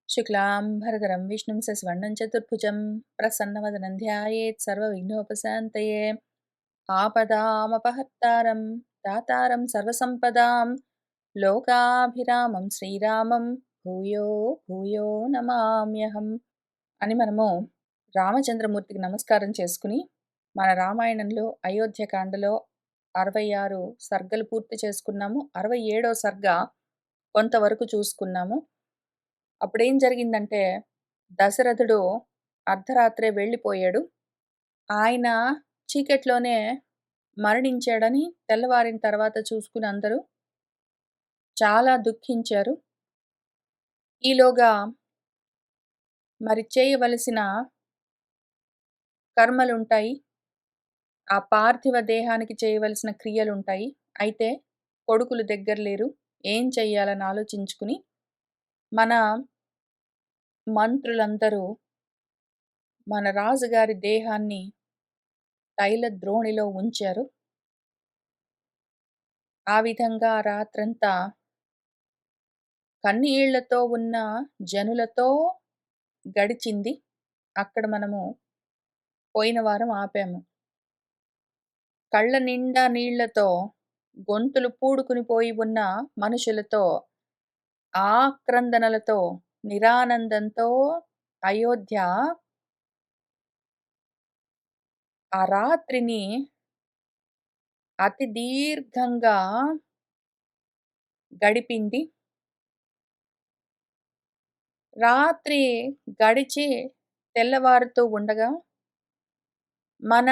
शुक्लाम्भरधरं विष्णुं शशिवर्णं चतुर्भुजं प्रसन्नवदनं ध्यायेत् सर्वविघ्नोपशान्तये। आपदामपहर्तारं दातारं सर्वसम्पदां లోకాభిరామం శ్రీరామం భూయో భూయో నమామ్యహం అని మనము రామచంద్రమూర్తికి నమస్కారం చేసుకుని మన రామాయణంలో అయోధ్యకాండలో 66 సర్గలు పూర్తి చేసుకున్నాము. 67వ సర్గ కొంతవరకు చూసుకున్నాము. అప్పుడేం జరిగిందంటే దశరథుడు అర్ధరాత్రే వెళ్ళిపోయాడు. ఆయన చీకట్లోనే మరణించాడని తెల్లవారిన తర్వాత చూసుకుని అందరూ చాలా దుఃఖించారు. ఈలోగా మరి చేయవలసిన కర్మలుంటాయి. ఆ పార్థివ దేహానికి చేయవలసిన క్రియలుంటాయి. అయితే కొడుకులు దగ్గర లేరు. ఏం చెయ్యాలని ఆలోచించుకుని మన మంత్రులందరూ మన రాజుగారి దేహాన్ని తైల ద్రోణిలో ఉంచారు. ఆ విధంగా రాత్రంతా కన్నీళ్లతో ఉన్న జనులతో గడిచింది. అక్కడ మనము పోయిన వారం ఆపాము. కళ్ళ నిండా నీళ్లతో గొంతులు పూడుకుని పోయి ఉన్న మనుషులతో ఆక్రందనలతో నిరానందంతో అయోధ్య ఆ రాత్రిని అతి దీర్ఘంగా గడిపింది. రాత్రి గడిచి తెల్లవారుతూ ఉండగా మన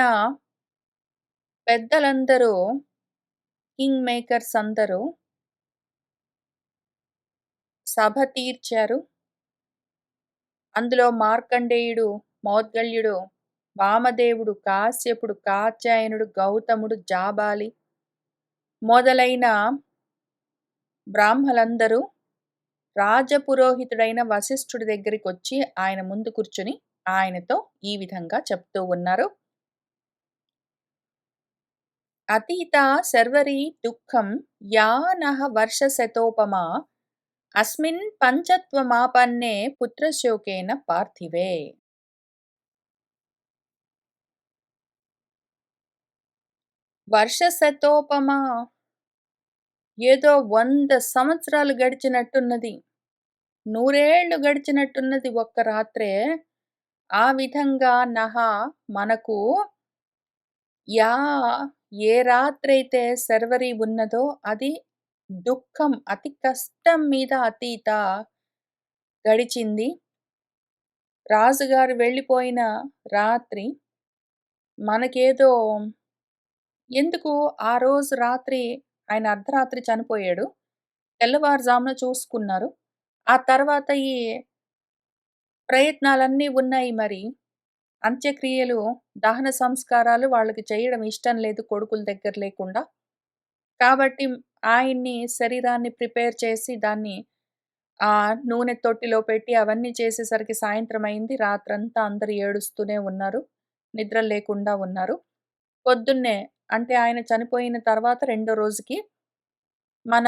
పెద్దలందరూ కింగ్ మేకర్స్ అందరూ సభ తీర్చారు. అందులో మార్కండేయుడు, మౌద్గల్యుడు, వామదేవుడు, కాశ్యపుడు, కాత్యాయనుడు, గౌతముడు, జాబాలి మొదలైన బ్రాహ్మలందరూ రాజపురోహితుడైన వశిష్ఠుడి దగ్గరికి వచ్చి ఆయన ముందు కూర్చుని ఆయనతో ఈ విధంగా చెప్తూ ఉన్నారు. అతీత శర్వరీ దుఃఖం యా నః వర్షశతోపమా అస్మిన్ పంచత్వమాపన్నే పుత్రశోకేన పార్థివే. వర్షశతోపమా ఏదో 100 సంవత్సరాలు గడిచినట్టున్నది, 100 ఏళ్ళు గడిచినట్టున్నది ఒక్క రాత్రే. ఆ విధంగా నహ మనకు యా ఏ రాత్రైతే శర్వరి ఉన్నదో అది దుఃఖం అతి కష్టం మీద అతీత గడిచింది. రాజుగారు వెళ్ళిపోయిన రాత్రి మనకేదో ఎందుకు ఆ రోజు రాత్రి ఆయన అర్ధరాత్రి చనిపోయాడు. తెల్లవారుజామున చూసుకున్నారు. ఆ తర్వాత ఈ ప్రయత్నాలన్నీ ఉన్నాయి మరి. అంత్యక్రియలు, దహన సంస్కారాలు వాళ్ళకి చేయడం ఇష్టం లేదు కొడుకుల దగ్గర లేకుండా. కాబట్టి ఆయన్ని శరీరాన్ని ప్రిపేర్ చేసి దాన్ని నూనె తొట్టిలో పెట్టి అవన్నీ చేసేసరికి సాయంత్రం అయింది. రాత్రంతా అందరూ ఏడుస్తూనే ఉన్నారు. నిద్ర లేకుండా ఉన్నారు. పొద్దున్నే అంటే ఆయన చనిపోయిన తర్వాత రెండో రోజుకి మన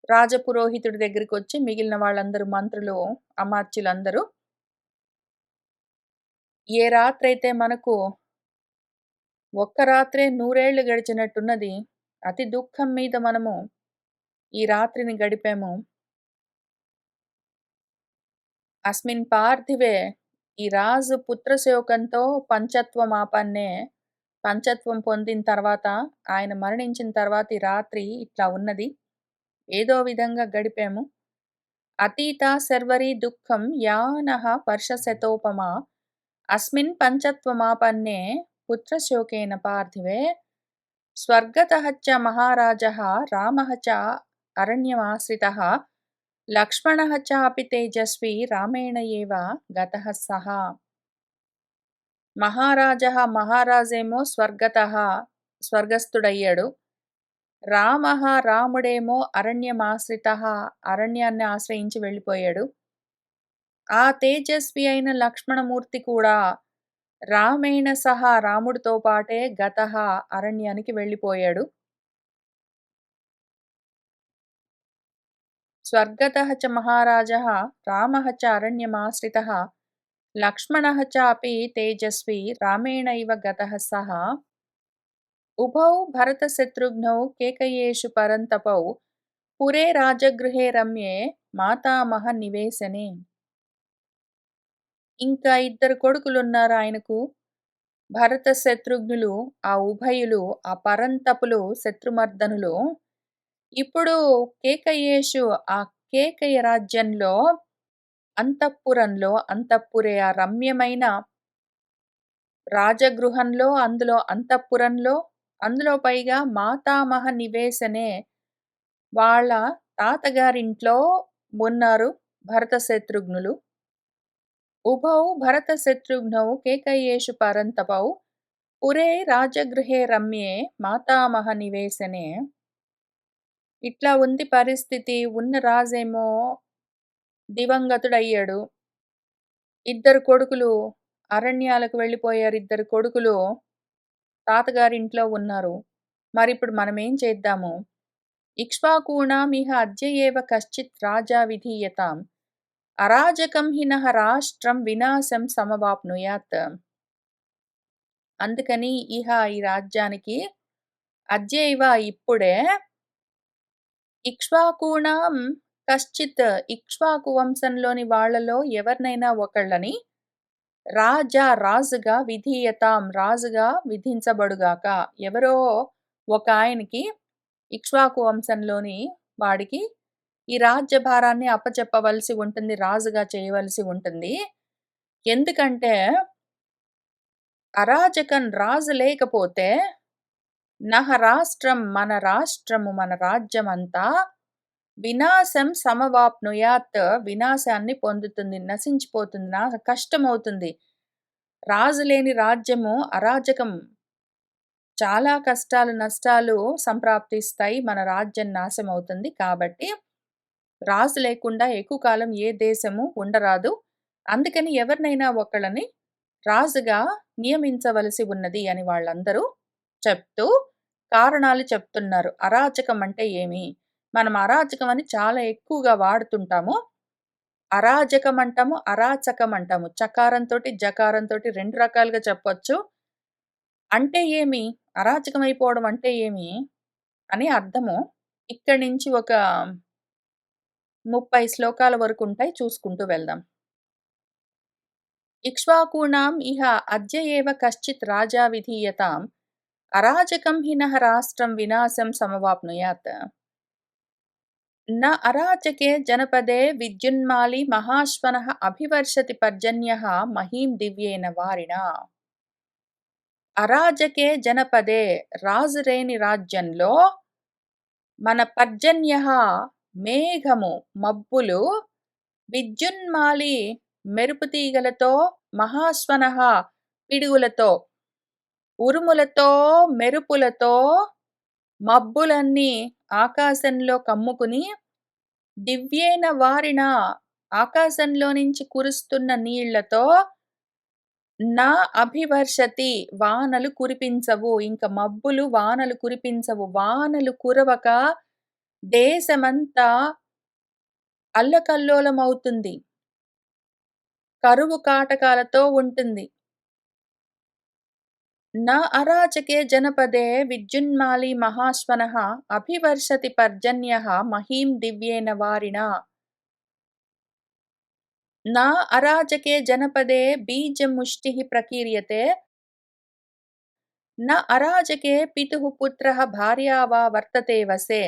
రాజపురోహితుడి దగ్గరికొచ్చి మిగిలిన వాళ్ళందరూ మంత్రులు, అమాత్యులందరూ ఏ రాత్రైతే మనకు ఒక్క రాత్రే 100 ఏళ్ళు గడిచినట్టున్నది. అతి దుఃఖం మీద మనము ఈ రాత్రిని గడిపాము. అస్మిన్ పార్థివే ఈ రాజు పుత్రశోకంతో పంచత్వమాపన్నే పంచత్వం పొందిన తర్వాత ఆయన మరణించిన తర్వాత ఈ రాత్రి ఇట్లా ఉన్నది. ఏదో విధంగా గడిపాము. అతీత శర్వరీ దుఃఖం యా నః వర్షశతోపమా అస్మిన్ పంచత్వమాపన్నే పుత్రశోకేన పార్థివే స్వర్గతః చ మహారాజः రామः చ అరణ్యమాశ్రితः లక్ష్మణः చాపి తేజస్వి రామేణ ఏవ గతః సః. మహారాజేమో స్వర్గస్థుడయ్యాడు. రాముడేమో అరణ్యమాశ్రితః అరణ్యాన్ని ఆశ్రయించి వెళ్ళిపోయాడు. ఆ తేజస్వి అయిన లక్ష్మణమూర్తి కూడా రామేణ సహా రాముడితో పాటే గతః అరణ్యానికి వెళ్ళిపోయాడు. స్వర్గతః చ మహారాజः రామः చ అరణ్యమాశ్రితः లక్ష్మణः చాపి తేజస్వి రామేణైవ గతः సः ఉభౌ భరతశత్రుఘ్నౌ కేకయేషు పరంతపౌ పురే రాజగృహే రమ్యే మాతామహ నివేశనే. ఇంకా ఇద్దరు కొడుకులున్నారు ఆయనకు. భరత శత్రుఘ్నులు, ఆ ఉభయులు, ఆ పరంతపులు, శత్రుమర్దనులు. ఇప్పుడు కేకయేషు, ఆ కేకయ రాజ్యంలో, అంతఃపురంలో, అంతఃపురే ఆ రమ్యమైన రాజగృహంలో, అందులో అంతఃపురంలో, అందులో పైగా మాతామహ నివేశనే, వాళ్ళ తాతగారింట్లో ఉన్నారు భరత శత్రుఘ్నులు. ఉభౌ భరత శత్రుఘ్నౌ కేకయేషు పరంతపౌ పురే రాజగృహే రమ్యే మాతామహ నివేశనే. ఇట్లా ఉంది పరిస్థితి. ఉన్న రాజేమో దివంగతుడయ్యాడు. ఇద్దరు కొడుకులు అరణ్యాలకు వెళ్ళిపోయారు. ఇద్దరు కొడుకులు తాతగారింట్లో ఉన్నారు. మరిప్పుడు మనమేం చేద్దాము? ఇక్ష్వాకూణామిహ అద్య ఏవ కశ్చిత్ రాజా విధీయతాం అరాజకం హి నః రాష్ట్రం వినాశం సమవాప్నుయాత్. అందుకని ఈ రాజ్యానికి అద్యైవ ఇప్పుడే ఇక్ష్వాకూణాం కశ్చిత్ ఇక్ష్వాకు వంశంలోని వాళ్ళలో ఎవరినైనా ఒకళ్ళని రాజుగా విధీయతాం రాజుగా విధించబడుగాక. ఎవరో ఒక ఆయనకి ఇక్ష్వాకు వంశంలోని వాడికి ఈ రాజ్యభారాన్ని అప్పచెప్పవలసి ఉంటుంది, రాజుగా చేయవలసి ఉంటుంది. ఎందుకంటే అరాజకం రాజు లేకపోతే నహ రాష్ట్రం మన రాష్ట్రము మన రాజ్యం అంతా వినాశం సమవాప్నుయాత్ వినాశాన్ని పొందుతుంది, నశించిపోతుంది, కష్టమవుతుంది. రాజు లేని రాజ్యము అరాజకం, చాలా కష్టాలు నష్టాలు సంప్రాప్తిస్తాయి, మన రాజ్యం నాశమవుతుంది. కాబట్టి రాజు లేకుండా ఎక్కువ కాలం ఏ దేశము ఉండరాదు. అందుకని ఎవరినైనా ఒకళ్ళని రాజుగా నియమించవలసి ఉన్నది అని వాళ్ళందరూ చెప్తూ కారణాలు చెప్తున్నారు. అరాచకం అంటే ఏమి? మనం అరాచకం అని చాలా ఎక్కువగా వాడుతుంటాము. అరాజకం అంటాము, అరాచకం అంటాము. చకారంతోటి జకారంతోటి రెండు రకాలుగా చెప్పొచ్చు. అంటే ఏమి? అరాచకం అయిపోవడం అంటే ఏమి అని అర్థము. ఇక్కడి నుంచి ఒక 30 శ్లోకాల వరకు ఉంటాయి, చూసుకుంటూ వెళ్దాం. ఇక్ష్వాకూణాం ఇహ అద్య ఏవ కశ్చిత్ రాజా విధీయతాం అరాజకం హి నః రాష్ట్రం వినాశం సమవాప్నుయాత్. న అరాచకే జనపదే విద్యున్మాలి మహాశ్వనః అభివర్షతి పర్జన్యః మహీం దివ్యేన వారిణా. అరాజకే జనపదే రాజులేని రాజ్యంలో మన పర్జన్యః మేఘము మబ్బులు విద్యున్మాలి మెరుపుతీగలతో మహాశ్వనః పిడుగులతో ఉరుములతో మెరుపులతో మబ్బులన్నీ ఆకాశంలో కమ్ముకుని దివ్యేన వారిన ఆకాశంలో నుంచి కురుస్తున్న నీళ్లతో నా అభివర్షతి వానలు కురిపించవు. ఇంక మబ్బులు వానలు కురిపించవు. వానలు కురవక దేశమంతా అల్లకల్లోలమవుతుంది, కరువు కాటకాలతో ఉంటుంది. న అరాచకే జనపదే విద్యున్మాలి మహాశ్వనః అభివర్షతి పర్జన్యః మహీం దివ్యేన వారిణా. న అరాచకే జనపదే బీజముష్టిః ప్రకీర్యతే న అరాచకే పితుః పుత్రః భార్యా వా వర్తతే వశే.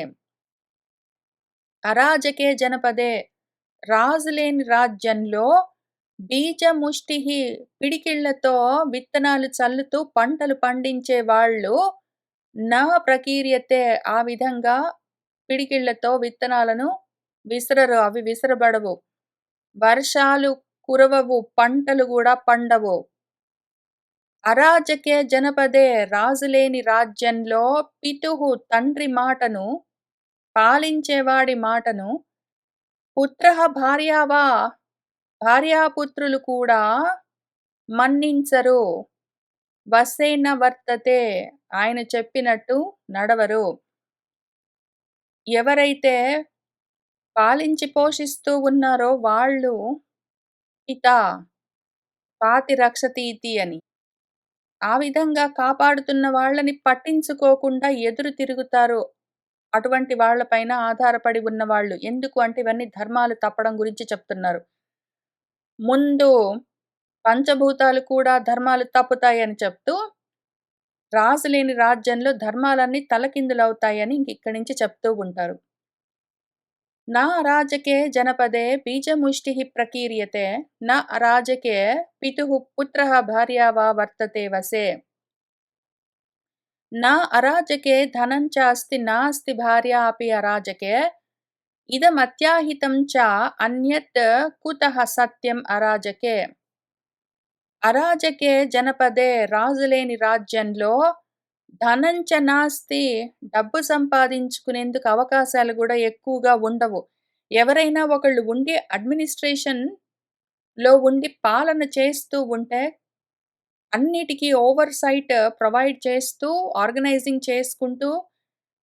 అరాజకే జనపదే రాజులేని రాజ్యంలో బీజముష్టిః పిడికిళ్లతో విత్తనాలు చల్లుతూ పంటలు పండించే వాళ్ళు నా ప్రకీర్యతే ఆ విధంగా పిడికిళ్లతో విత్తనాలను విసరరు, అవి విసరబడవు. వర్షాలు కురవవు, పంటలు కూడా పండవు. అరాజకే జనపదే రాజులేని రాజ్యంలో పితుః తండ్రి మాటను, పాలించేవాడి మాటను, పుత్రః భార్యావా భార్యాపుత్రులు కూడా మన్నించరు. వశేన వర్తతే ఆయన చెప్పినట్టు నడవరు. ఎవరైతే పాలించి పోషిస్తూ ఉన్నారో వాళ్ళు పితా పాతి రక్షతీతి అని. ఆ విధంగా కాపాడుతున్న వాళ్ళని పట్టించుకోకుండా ఎదురు తిరుగుతారు. అటువంటి వాళ్ళ పైన ఆధారపడి ఉన్నవాళ్ళు. ఎందుకు అంటే ఇవన్నీ ధర్మాలు తప్పడం గురించి చెప్తున్నారు. ముందు పంచభూతాలు కూడా ధర్మాలు తప్పుతాయని చెప్తూ, రాజు లేని రాజ్యంలో ధర్మాలన్నీ తలకిందులవుతాయని ఇంకిక్కడి నుంచి చెప్తూ ఉంటారు. నా అరాజకే జనపదే బీజముష్టిః ప్రకీర్యతే, న అరాజకే పితుః పుత్రః భార్యా వా వర్తతే వశే. न अराजके धनं चास्ति नास्ति भार्या अपि अराजके, इदमत्याहितं च अन्यत् कुतः सत्यम् अराजके. అరాజకే జనపదే రాజులేని రాజ్యంలో ధనంచ నాస్తి, డబ్బు సంపాదించుకునేందుకు అవకాశాలు గూడా ఎక్కువగా ఉండవు. ఎవరైనా ఒకళ్ళు ఉండి అడ్మినిస్ట్రేషన్‌లో ఉండి పాలన చేస్తూ ఉంటే అన్నిటికి ఓవర్‌సైట్ ప్రొవైడ్ చేస్తూ, ఆర్గనైజింగ్ చేసుకుంటూ,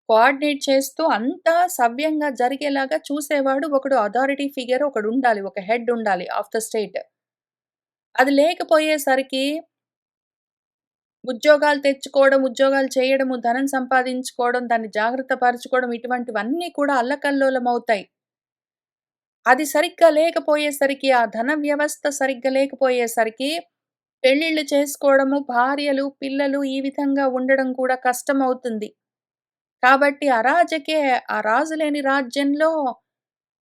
కోఆర్డినేట్ చేస్తూ అంతా సవ్యంగా జరిగేలాగా చూసేవాడు ఒకడు అథారిటీ ఫిగర్ ఒకడుండాలి. ఒక హెడ్ ఉండాలి ఆఫ్ ద స్టేట్. అది లేకపోయేసరికి ఉద్యోగాలు తెచ్చుకోవడం, ఉద్యోగాలు చేయడము, ధనం సంపాదించుకోవడం, దాన్ని జాగ్రత్త పరుచుకోవడం ఇటువంటివన్నీ కూడా అల్లకల్లోలమవుతాయి. అది సరిగ్గా లేకపోయేసరికి, ఆ ధన వ్యవస్థ సరిగ్గా లేకపోయేసరికి పెళ్ళిళ్ళు చేసుకోవడము, భార్యలు, పిల్లలు ఈ విధంగా ఉండడం కూడా కష్టమవుతుంది. కాబట్టి అరాజకే ఆ రాజు లేని రాజ్యంలో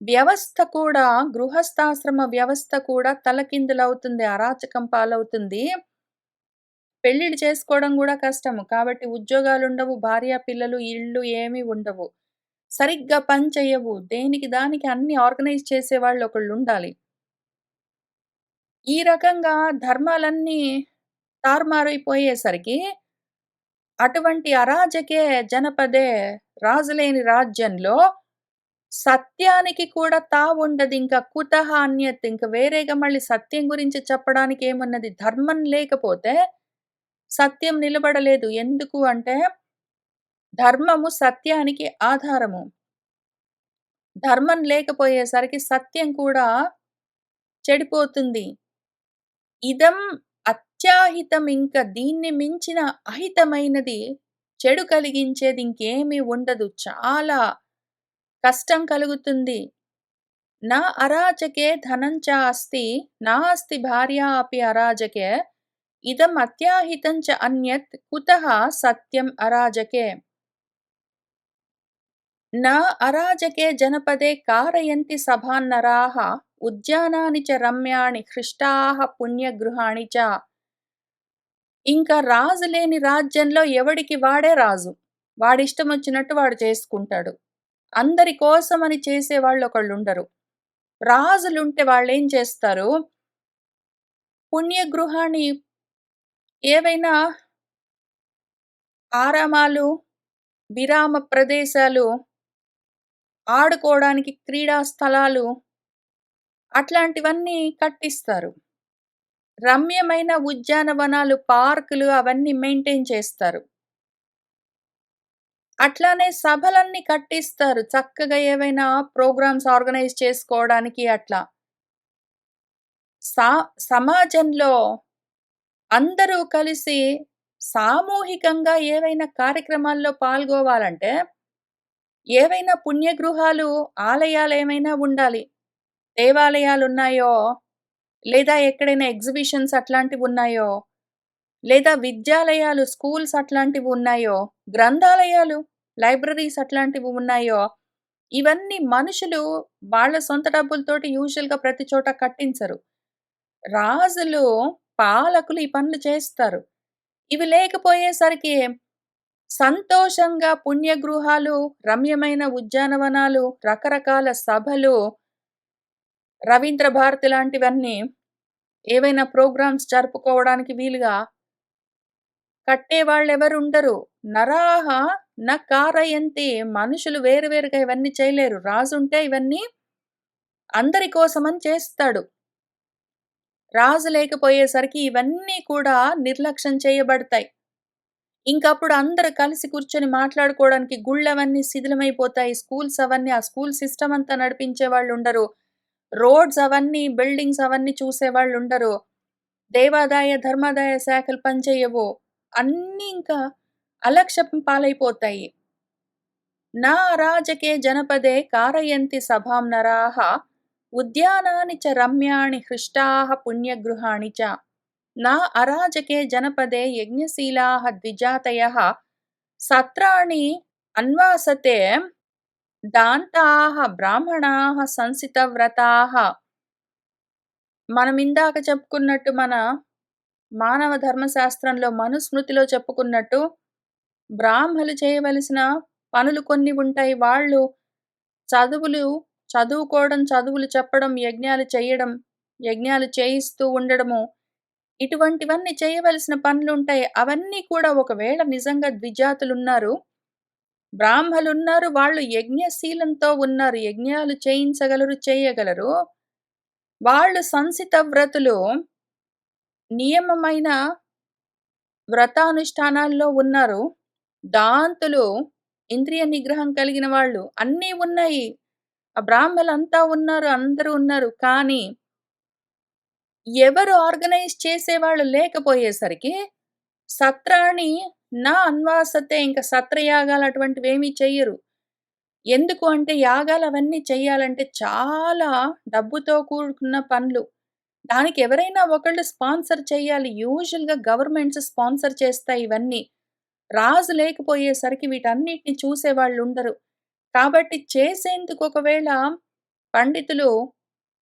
వ్యవస్థ కూడా గృహస్థాశ్రమ వ్యవస్థ కూడా తలకిందులవుతుంది. అరాచకం పాలవుతుంది. పెళ్ళిళ్ళు చేసుకోవడం గూడా కష్టము. కాబట్టి ఉద్యోగాలుండవు, భార్య, పిల్లలు, ఇల్లు ఏమీ ఉండవు. సరిగ్గా పని చెయ్యవు. దేనికి దానికి అన్నీ ఆర్గనైజ్ చేసేవాళ్ళు ఒకళ్ళుండాలి. ఈ రకంగా ధర్మాలన్నీ తారుమారైపోయేసరికి అటువంటి అరాజకే జనపదే రాజులేని రాజ్యంలో సత్యానికి కూడా తావుండదింక. కుతః అన్యత్, ఇంక వేరేగా మళ్ళీ సత్యం గురించి చెప్పడానికేమున్నది? ధర్మం లేకపోతే సత్యం నిలబడలేదు. ఎందుకు అంటే ధర్మము సత్యానికి ఆధారము. ధర్మం లేకపోయేసరికి సత్యం కూడా చెడిపోతుంది. ఇదం అత్యాహితం, ఇంక దీన్ని మించిన అహితమైనది, చెడు కలిగించేది ఇంకేమీ ఉండదు. చాలా కష్టం కలుగుతుంది. నా అరాజకే ధనం చ అస్తి, నాస్తి భార్యా అపి అరాజకే, ఇదం అత్యాహితం చ అన్యత్ కుతః సత్యం అరాజకే. न अराजके जनपदे कारयन्ति सभान्नराः, ఉద్యానాని చ రమ్యాణి హృష్టాః పుణ్యగృహాణి చ. ఇంకా రాజు లేని రాజ్యంలో ఎవడికి వాడే రాజు. వాడిష్టమొచ్చినట్టు వాడు చేసుకుంటాడు. అందరి కోసమని చేసేవాళ్ళు ఒకళ్ళుండరు. రాజులుంటే వాళ్ళేం చేస్తారు? పుణ్యగృహాన్ని, ఏవైనా ఆరామాలు, విరామ ప్రదేశాలు, ఆడుకోవడానికి క్రీడా స్థలాలు అట్లాంటివన్నీ కట్టిస్తారు. రమ్యమైన ఉద్యానవనాలు, పార్కులు అవన్నీ మెయింటైన్ చేస్తారు. అట్లానే సభలన్నీ కట్టిస్తారు. చక్కగా ఏవైనా ప్రోగ్రామ్స్ ఆర్గనైజ్ చేసుకోవడానికి అట్లా. సా సమాజంలో అందరూ కలిసి సామూహికంగా ఏవైనా కార్యక్రమాల్లో పాల్గొవాలంటే, ఏవైనా పుణ్యగృహాలు, ఆలయాలేమైనా ఉండాలి. దేవాలయాలున్నాయో, లేదా ఎక్కడైనా ఎగ్జిబిషన్స్ అట్లాంటివున్నాయో, లేదా విద్యాలయాలు, స్కూల్స్ అట్లాంటివి ఉన్నాయో, గ్రంథాలయాలు, లైబ్రరీస్ అట్లాంటివి ఉన్నాయో, ఇవన్నీ మనుషులు వాళ్ళ సొంత డబ్బులతోటి యూజువల్‌గా ప్రతి చోట కట్టించరు. రాజులు, పాలకులు ఈ పనులు చేస్తారు. ఇవి లేకపోయేసరికి సంతోషంగా పుణ్యగృహాలు, రమ్యమైన ఉద్యానవనాలు, రకరకాల సభలు, రవీంద్ర భారతి లాంటివన్నీ ఏవైనా ప్రోగ్రామ్స్ జరుపుకోవడానికి వీలుగా కట్టేవాళ్ళెవరుండరు. నరాహ న కారయంతి, మనుషులు వేరు వేరుగా ఇవన్నీ చేయలేరు. రాజుంటే ఇవన్నీ అందరి కోసమని చేస్తాడు. రాజు లేకపోయేసరికి ఇవన్నీ కూడా నిర్లక్ష్యం చేయబడతాయి. ఇంకప్పుడు అందరూ కలిసి కూర్చొని మాట్లాడుకోవడానికి గుళ్ళవన్నీ శిథిలమైపోతాయి. స్కూల్స్ అవన్నీ ఆ స్కూల్ సిస్టమ్ అంతా నడిపించేవాళ్ళుండరు. రోడ్స్ అవన్నీ, బిల్డింగ్స్ అవన్నీ చూసేవాళ్ళుండరు. దేవాదాయ, ధర్మాదాయ శాఖలు పనిచేయవు. అన్నీ ఇంకా అలక్ష్యం పాలైపోతాయి. నా అరాజకే జనపదే कारयन्ति సభాం నరాః ఉద్యానాని చ రమ్యాణి హృష్టాః పుణ్యగృహాణి చ. నా అరాజకే జనపదే యజ్ఞశీలాః ద్విజాతయః సత్రాణి అన్వాసతే దాంతాః బ్రాహ్మణాః సంసితవ్రతాః. మనమిందాక చెప్పుకున్నట్టు మన మానవ ధర్మశాస్త్రంలో మనుస్మృతిలో చెప్పుకున్నట్టు బ్రాహ్మలు చేయవలసిన పనులు కొన్ని ఉంటాయి. వాళ్ళు చదువులు చదువుకోవడం, చదువులు చెప్పడం, యజ్ఞాలు చేయడం, యజ్ఞాలు చేయిస్తూ ఉండడము, ఇటువంటివన్నీ చేయవలసిన పనులుంటాయి. అవన్నీ కూడా ఒకవేళ నిజంగా ద్విజాతులున్నారు, బ్రాహ్మలున్నారు, వాళ్ళు యజ్ఞశీలంతో ఉన్నారు. యజ్ఞాలు చేయించగలరు, చేయగలరు. వాళ్ళు సంసిత వ్రతులు, నియమమైన వ్రతానుష్ఠానాల్లో ఉన్నారు. దాంతులు, ఇంద్రియ నిగ్రహం కలిగిన వాళ్ళు అన్నీ ఉన్నాయి. ఆ బ్రాహ్మలంతా ఉన్నారు. అందరూ ఉన్నారు. కానీ ఎవరు ఆర్గనైజ్ చేసేవాళ్ళు లేకపోయేసరికి సత్రాణి నా అన్వాసతే, ఇంక సత్రయాగాలు అటువంటివేమీ చెయ్యరు. ఎందుకు అంటే యాగాలవన్నీ చెయ్యాలంటే చాలా డబ్బుతో కూడుకున్న పనులు. దానికి ఎవరైనా ఒకళ్ళు స్పాన్సర్ చెయ్యాలి. యూజువల్‌గా గవర్నమెంట్స్ స్పాన్సర్ చేస్తాయి ఇవన్నీ. రాజు లేకపోయేసరికి వీటన్నిటిని చూసేవాళ్ళుండరు. కాబట్టి చేసేందుకు ఒకవేళ పండితులు,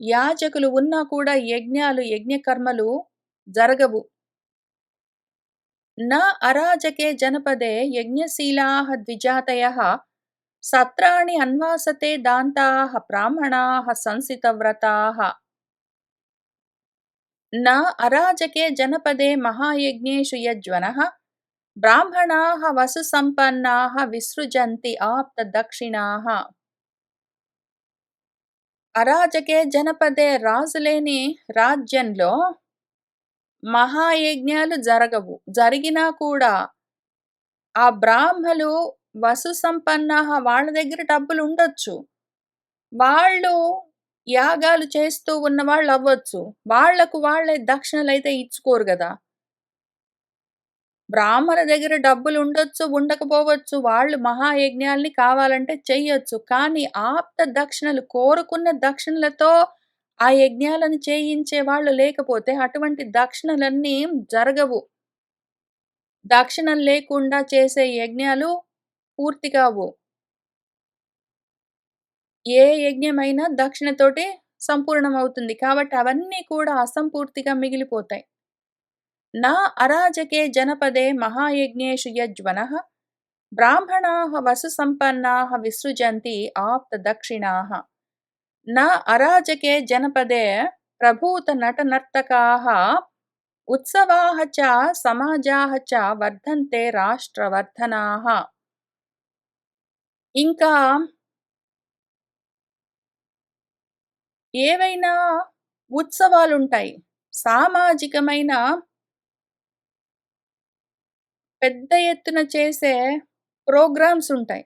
యాజకులు ఉన్నా కూడా యజ్ఞాలు, యజ్ఞకర్మలు జరగవు. న అరాజకే జనపదే యజ్ఞశీలాః ద్విజాతయః సత్రాణి అన్వాసతే దాంతాః బ్రాహ్మణాః సంసితవ్రతాః. న అరాజకే జనపదే మహాయజ్ఞేషు యజ్వనః బ్రాహ్మణాః వసుసంపన్నాః విసృజంతి ఆప్తదక్షిణాః. అరాజకే జనపదే, రాజులేని రాజ్యంలో మహాయజ్ఞాలు జరగవు. జరిగినా కూడా ఆ బ్రాహ్మలు వసుసంపన్నాః, వాళ్ళ దగ్గర డబ్బులుండొచ్చు. వాళ్ళు యాగాలు చేస్తూ ఉన్నవాళ్ళవ్వచ్చు. వాళ్ళకు వాళ్ళే దక్షిణలైతే ఇచ్చుకోరు గదా! బ్రాహ్మణ దగ్గర డబ్బులుండొచ్చు, ఉండకపోవచ్చు. వాళ్ళు మహాయజ్ఞాల్ని కావాలంటే చెయ్యొచ్చు. కానీ ఆప్త దక్షిణలు, కోరుకున్న దక్షిణలతో ఆ యజ్ఞాలను చేయించే వాళ్ళు లేకపోతే అటువంటి దక్షిణలన్నీ జరగవు. దక్షిణలు లేకుండా చేసే యజ్ఞాలు పూర్తి కావు. ఏ యజ్ఞమైనా దక్షిణతోటి సంపూర్ణమవుతుంది. కాబట్టి అవన్నీ కూడా అసంపూర్తిగా మిగిలిపోతాయి. నా అరాజకే జనపదే మహాయజ్ఞేషు యజ్వనః బ్రాహ్మణాః వసుసంపన్నాః విసృజంతి ఆప్తదక్షిణాః. న అరాజకే జనపదే ప్రభూత నటనర్తకాః ఉత్సవాః చ సమాజాః చ వర్ధన్తే రాష్ట్రవర్ధనాః. ఇంకా ఏవైనా ఉత్సవాలుంటాయి. సామాజికమైన పెద్ద ఎత్తున చేసే ప్రోగ్రామ్స్ ఉంటాయి.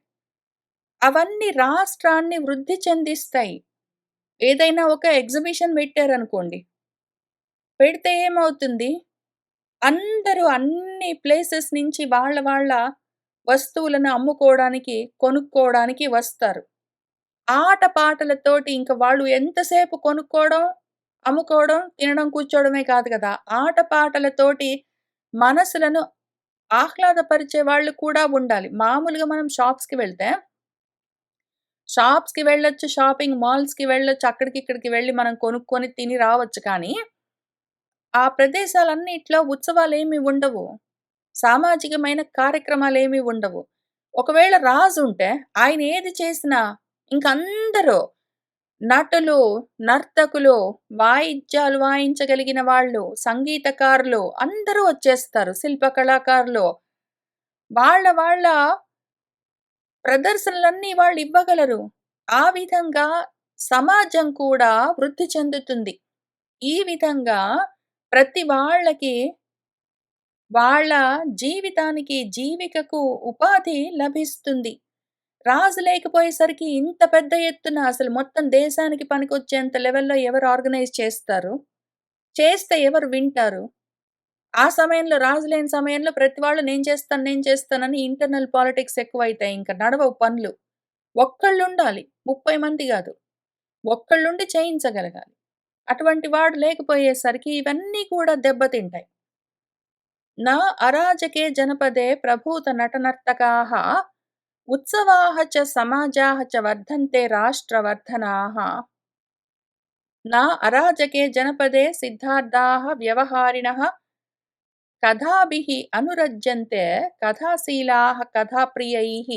అవన్నీ రాష్ట్రాన్ని వృద్ధి చెందిస్తాయి. ఏదైనా ఒక ఎగ్జిబిషన్ పెట్టారనుకోండి. పెడితే ఏమవుతుంది? అందరూ అన్ని ప్లేసెస్ నుంచి వాళ్ళ వాళ్ళ వస్తువులను అమ్ముకోవడానికి, కొనుక్కోవడానికి వస్తారు. ఆటపాటలతోటి ఇంక వాళ్ళు ఎంతసేపు కొనుక్కోవడం, అమ్ముకోవడం, తినడం, కూర్చోవడమే కాదు గదా! ఆటపాటలతోటి మనసులను ఆహ్లాదపరిచే వాళ్ళు కూడా ఉండాలి. మామూలుగా మనం షాప్స్‌కి వెళ్ళొచ్చు, షాపింగ్ మాల్స్‌కి వెళ్ళొచ్చు. అక్కడికి, ఇక్కడికి వెళ్లి మనం కొనుక్కొని తిని రావచ్చు కానీ, ఆ ప్రదేశాలన్నిట్లో ఉత్సవాలేమి ఉండవు. సామాజికమైన కార్యక్రమాలేమి ఉండవు. ఒకవేళ రాజుంటే ఆయన ఏది చేసినా ఇంకందరూ నటులు, నర్తకులు, వాయిద్యాలు వాయించగలిగిన వాళ్ళు, సంగీతకారులు అందరూ వచ్చేస్తారు. శిల్ప కళాకారులు. వాళ్ళ వాళ్ళ ప్రదర్శనలన్నీ వాళ్ళివ్వగలరు. ఆ విధంగా సమాజం కూడా వృద్ధి చెందుతుంది. ఈ విధంగా ప్రతి వాళ్ళకి వాళ్ళ జీవితానికి, జీవికకు ఉపాధి లభిస్తుంది. రాజు లేకపోయేసరికి ఇంత పెద్ద ఎత్తున అసలు మొత్తం దేశానికి పనికొచ్చేంత లెవెల్‌లో ఎవరు ఆర్గనైజ్ చేస్తారు? చేస్తే ఎవరు వింటారు? ఆ సమయంలో రాజు లేని సమయంలో ప్రతి వాళ్ళు నేను చేస్తాను, నేను చేస్తానని ఇంటర్నల్ పాలిటిక్స్ ఎక్కువైతాయి. ఇంక నడవవు పనులు. ఒక్కళ్ళుండాలి. 30 మంది గాదు. ఒక్కళ్ళుండి చేయించగలగాలి. అటువంటి వాడు లేకపోయేసరికి ఇవన్నీ కూడా దెబ్బతింటాయి. నా అరాజకే జనపదే ప్రభూత నటనర్తకాః ఉత్సవాः చ సమాజాः చ వర్ధन्ते రాష్ట్రవర్ధనాः. నా అరాజకే జనపదే సిద్ధార్థాः వ్యవహారిణः కథాభిః అనురజ్యంతే కథాశీలాः కథాప్రియైః.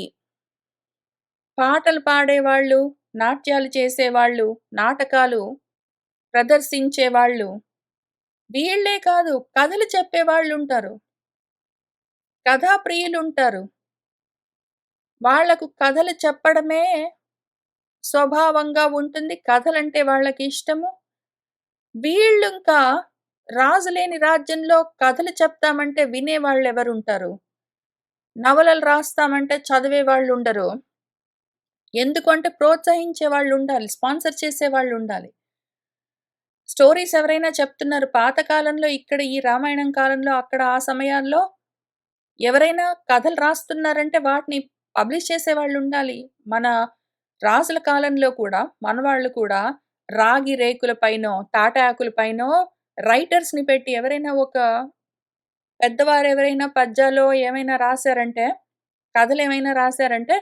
పాటలు పాడేవాళ్ళు, నాట్యాలు చేసేవాళ్ళు, నాటకాలు ప్రదర్శించేవాళ్ళు వీళ్ళే కాదు కథలు చెప్పేవాళ్ళుంటారు. కథాప్రియులుంటారు. వాళ్లకు కథలు చెప్పడమే స్వభావంగా ఉంటుంది. కథలంటే వాళ్ళకి ఇష్టము. వీళ్ళింకా రాజు లేని రాజ్యంలో కథలు చెప్తామంటే వినేవాళ్ళెవరుంటారు? నవలలు రాస్తామంటే చదివేవాళ్ళుండరు. ఎందుకంటే ప్రోత్సహించే వాళ్ళుండాలి. స్పాన్సర్ చేసేవాళ్ళుండాలి. స్టోరీస్ ఎవరైనా చెప్తున్నారు. పాత కాలంలో ఇక్కడ ఈ రామాయణం కాలంలో అక్కడ ఆ సమయాల్లో ఎవరైనా కథలు రాస్తున్నారంటే వాటిని పబ్లిష్ చేసేవాళ్ళుండాలి. మన రాజుల కాలంలో కూడా మనవాళ్ళు కూడా రాగి రేకుల పైనో, తాటాకుల పైనో రైటర్స్‌ని పెట్టి ఎవరైనా ఒక పెద్దవారెవరైనా పద్యాలో ఏమైనా రాసారంటే, కథలేమైనా రాసారంటే,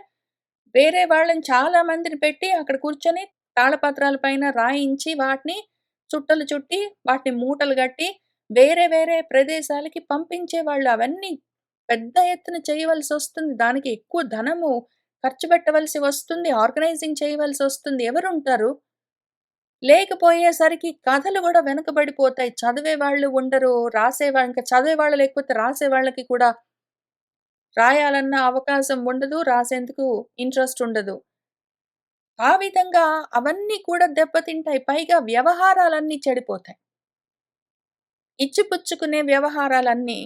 వేరే వాళ్ళని చాలా మందిని పెట్టి అక్కడ కూర్చొని తాళపత్రాల పైన రాయించి వాటిని చుట్టలు చుట్టి, వాటిని మూటలు గట్టి వేరే వేరే ప్రదేశాలకి పంపించేవాళ్ళు. అవన్నీ పెద్ద ఎత్తున చేయవలసొస్తుంది. దానికి ఎక్కువ ధనము ఖర్చు పెట్టవలసి వస్తుంది. ఆర్గనైజింగ్ చేయవలసొస్తుంది. ఎవరుంటారు? లేకపోయేసరికి కథలు గూడా వెనకబడిపోతాయి. చదివేవాళ్ళు ఉండరు. ఇంకా చదివేవాళ్ళు లేకపోతే రాసేవాళ్ళకి కూడా రాయాలన్న అవకాశం ఉండదు. రాసేందుకు ఇంట్రెస్ట్ ఉండదు. ఆ విధంగా అవన్నీ కూడా దెబ్బతింటాయి. పైగా వ్యవహారాలన్నీ చెడిపోతాయి. ఇచ్చిపుచ్చుకునే వ్యవహారాలన్నీ.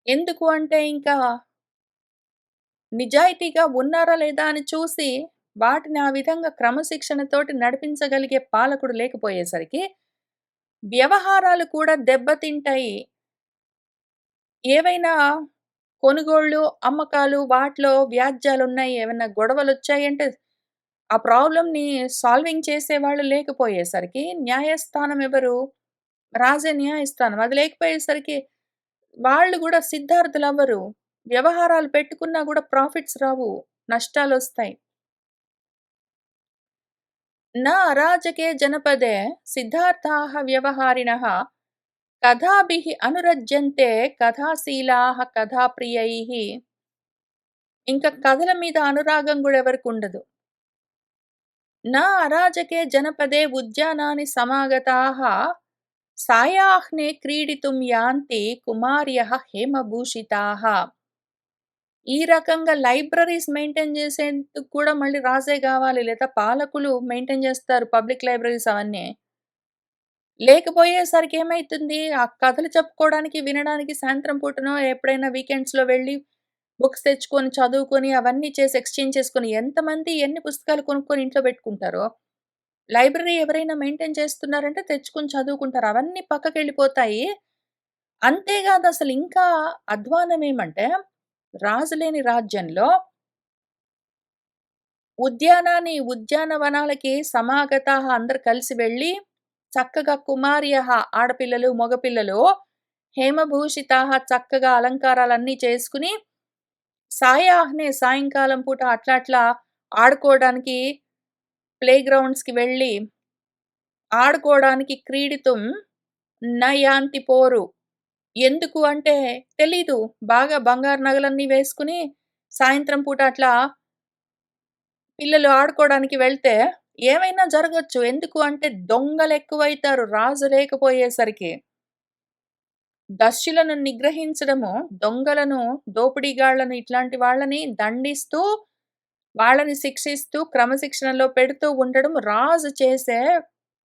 ఎందుకు అంటే ఇంకా నిజాయితీగా ఉన్నారా లేదా అని చూసి వాటిని ఆ విధంగా క్రమశిక్షణతోటి నడిపించగలిగే పాలకుడు లేకపోయేసరికి వ్యవహారాలు కూడా దెబ్బతింటాయి. ఏవైనా కొనుగోళ్ళు, అమ్మకాలు వాటిలో వ్యాజ్యాలున్నాయి. ఏవన్నా గొడవలొచ్చాయంటే ఆ ప్రాబ్లమ్‌ని సాల్వింగ్ చేసేవాళ్ళు లేకపోయేసరికి న్యాయస్థానం ఎవరు? రాజే న్యాయస్థానం. అది లేకపోయేసరికి వాళ్ళు గూడా సిద్ధార్థులవ్వరు. వ్యవహారాలు పెట్టుకున్నా గూడా ప్రాఫిట్స్ రావు. నష్టాలొస్తాయి. నా అరాజకే జనపదే సిద్ధార్థాः వ్యవహారిణः కథాభిః అనురజ్యంతే కథాశీలాः కథాప్రియైః. ఇంక కథల మీద అనురాగం గూడా ఎవరికుండదు. నా అరాజకే జనపదే ఉద్యానాని సమాగతాः సాయాహ్నే క్రీడితుం యాంతి కుమార్యః హేమభూషితాः. ఈ రకంగా లైబ్రరీస్ మెయింటైన్ చేసేందుకు కూడా మళ్ళీ రాజే గావాలి. లేదా పాలకులు మెయింటైన్ చేస్తారు పబ్లిక్ లైబ్రరీస్ అవన్నీ. లేకపోయేసరికి ఏమైతుంది? ఆ కథలు చెప్పుకోవడానికి, వినడానికి సాయంత్రం పూటనో ఎప్పుడైనా వీకెండ్స్‌లో వెళ్ళి బుక్స్ తెచ్చుకొని, చదువుకొని, అవన్నీ చేసి ఎక్స్‌చేంజ్ చేసుకొని ఎంతమంది ఎన్ని పుస్తకాలు కొనుక్కొని ఇంట్లో పెట్టుకుంటారో, లైబ్రరీ ఎవరైనా మెయింటైన్ చేస్తున్నారంటే తెచ్చుకొని చదువుకుంటారు. అవన్నీ పక్కకెళ్ళిపోతాయి. అంతేగాదు అసలు ఇంకా అధ్వానం ఏమంటే, రాజు లేని రాజ్యంలో ఉద్యానవనాలకి సమాగతాః అందరూ కలిసి వెళ్ళి చక్కగా కుమార్యః ఆడపిల్లలు, మగపిల్లలు హేమభూషితాః చక్కగా అలంకారాలన్నీ చేసుకొని సాయాహ్నే సాయంకాలం పూట అట్లా అట్లా ఆడుకోవడానికి ప్లే గ్రౌండ్స్‌కి వెళ్ళి ఆడుకోవడానికి క్రీడితుం న యాంతి పోరు. ఎందుకు అంటే తెలీదు. బాగా బంగారు నగలన్నీ వేసుకొని సాయంత్రం పూట అట్లా పిల్లలు ఆడుకోవడానికి వెళ్తే ఏమైనా జరగొచ్చు. ఎందుకు అంటే దొంగలెక్కువైతారు రాజు లేకపోయేసరికి. దస్యులను నిగ్రహించడము, దొంగలను, దోపిడీగాళ్ళను ఇట్లాంటి వాళ్ళని దండిస్తూ, వాళ్ళని శిక్షిస్తూ, క్రమశిక్షణలో పెడుతూ ఉండడం రాజు చేసే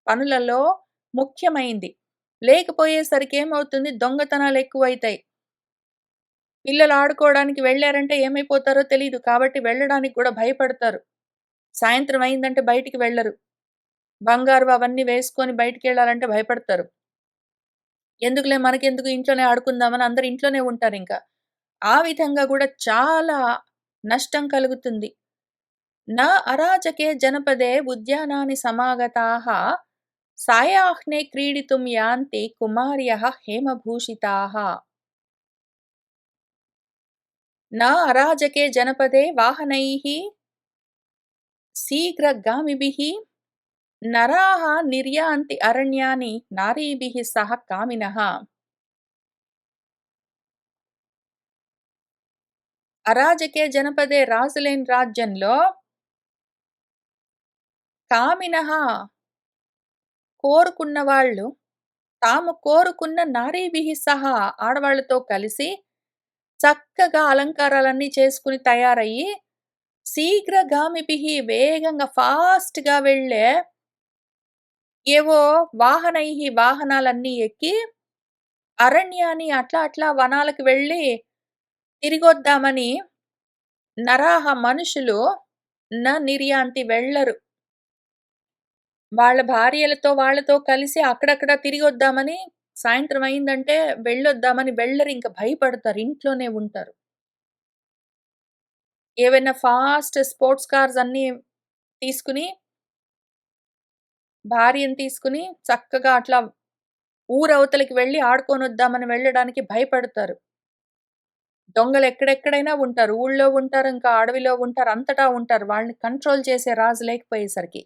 పనులలో ముఖ్యమైంది. లేకపోయేసరికి ఏమవుతుంది దొంగతనాలెక్కువైతాయి. పిల్లలు ఆడుకోవడానికి వెళ్లారంటే ఏమైపోతారో తెలీదు. కాబట్టి వెళ్ళడానికి కూడా భయపడతారు. సాయంత్రం అయిందంటే బయటికి వెళ్లరు. బంగారు అవన్నీ వేసుకొని బయటికెళ్ళాలంటే భయపడతారు. ఎందుకులే మనకెందుకు ఇంట్లోనే ఆడుకుందామని అందరూ ఇంట్లోనే ఉంటారింక. ఆ విధంగా గూడా చాలా నష్టం కలుగుతుంది. నా అరాజకే జనపదే ఉద్యానాని సమాగతాః సాయాహ్నే క్రీడితుం యాంతి కుమార్యః హేమభూషితాః. నా అరాజకే జనపదే వాహనైః శీఘ్రగామిభిః నరాः నిర్యాంతి అరణ్యాని నారీభిః సహ కామినః. అరాజకే జనపదే రాజులేని రాజ్యంలో కామినః కోరుకున్నవాళ్ళు తాము కోరుకున్న నారీభిః సహా ఆడవాళ్ళతో కలిసి చక్కగా అలంకారాలన్నీ చేసుకొని తయారయ్యి శీఘ్రగామిభిః వేగంగా ఫాస్ట్‌గా వెళ్ళే ఏవో వాహనాలన్నీ ఎక్కి అరణ్యాన్ని అట్లా అట్లా వనాలకు వెళ్ళి తిరిగొద్దామని నరాహ మనుషులు నిర్యాంతి వెళ్ళరు. వాళ్ళ భార్యలతో వాళ్ళతో కలిసి అక్కడక్కడ తిరిగొద్దామని సాయంత్రం అయిందంటే వెళ్ళొద్దామని వెళ్ళరింక భయపడతారు. ఇంట్లోనే ఉంటారు. ఏవైనా ఫాస్ట్ స్పోర్ట్స్ కార్స్ అన్నీ తీసుకుని, భార్యని తీసుకుని చక్కగా అట్లా ఊరవతలకి వెళ్లి ఆడుకొనొద్దామని వెళ్ళడానికి భయపడతారు. దొంగలు ఎక్కడెక్కడైనా ఉంటారు. ఊళ్ళో ఉంటారు, ఇంకా అడవిలో ఉంటారు, అంతటా ఉంటారు. వాళ్ళని కంట్రోల్ చేసే రాజు లేకపోయేసరికి.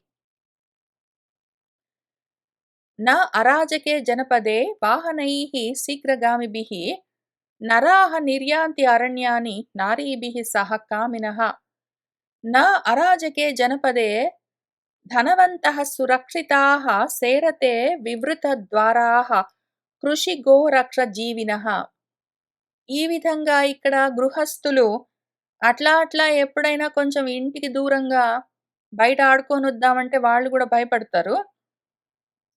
न अराजके जनपदे वाहनैः शीघ्रगामिभिः नराः निर्यान्ति अरण्यानि नारीभिः सह कामिनः न अराजके जनपदे धनवन्तः सुरक्षिताः सेरते विवृतद्वाराः కృషిగోరక్షజీవినః. ఈ విధంగా ఇక్కడ గృహస్థులు అట్లా అట్లా ఎప్పుడైనా కొంచెం ఇంటికి దూరంగా బయట ఆడుకొనొద్దామంటే వాళ్ళు గూడా భయపడతారు.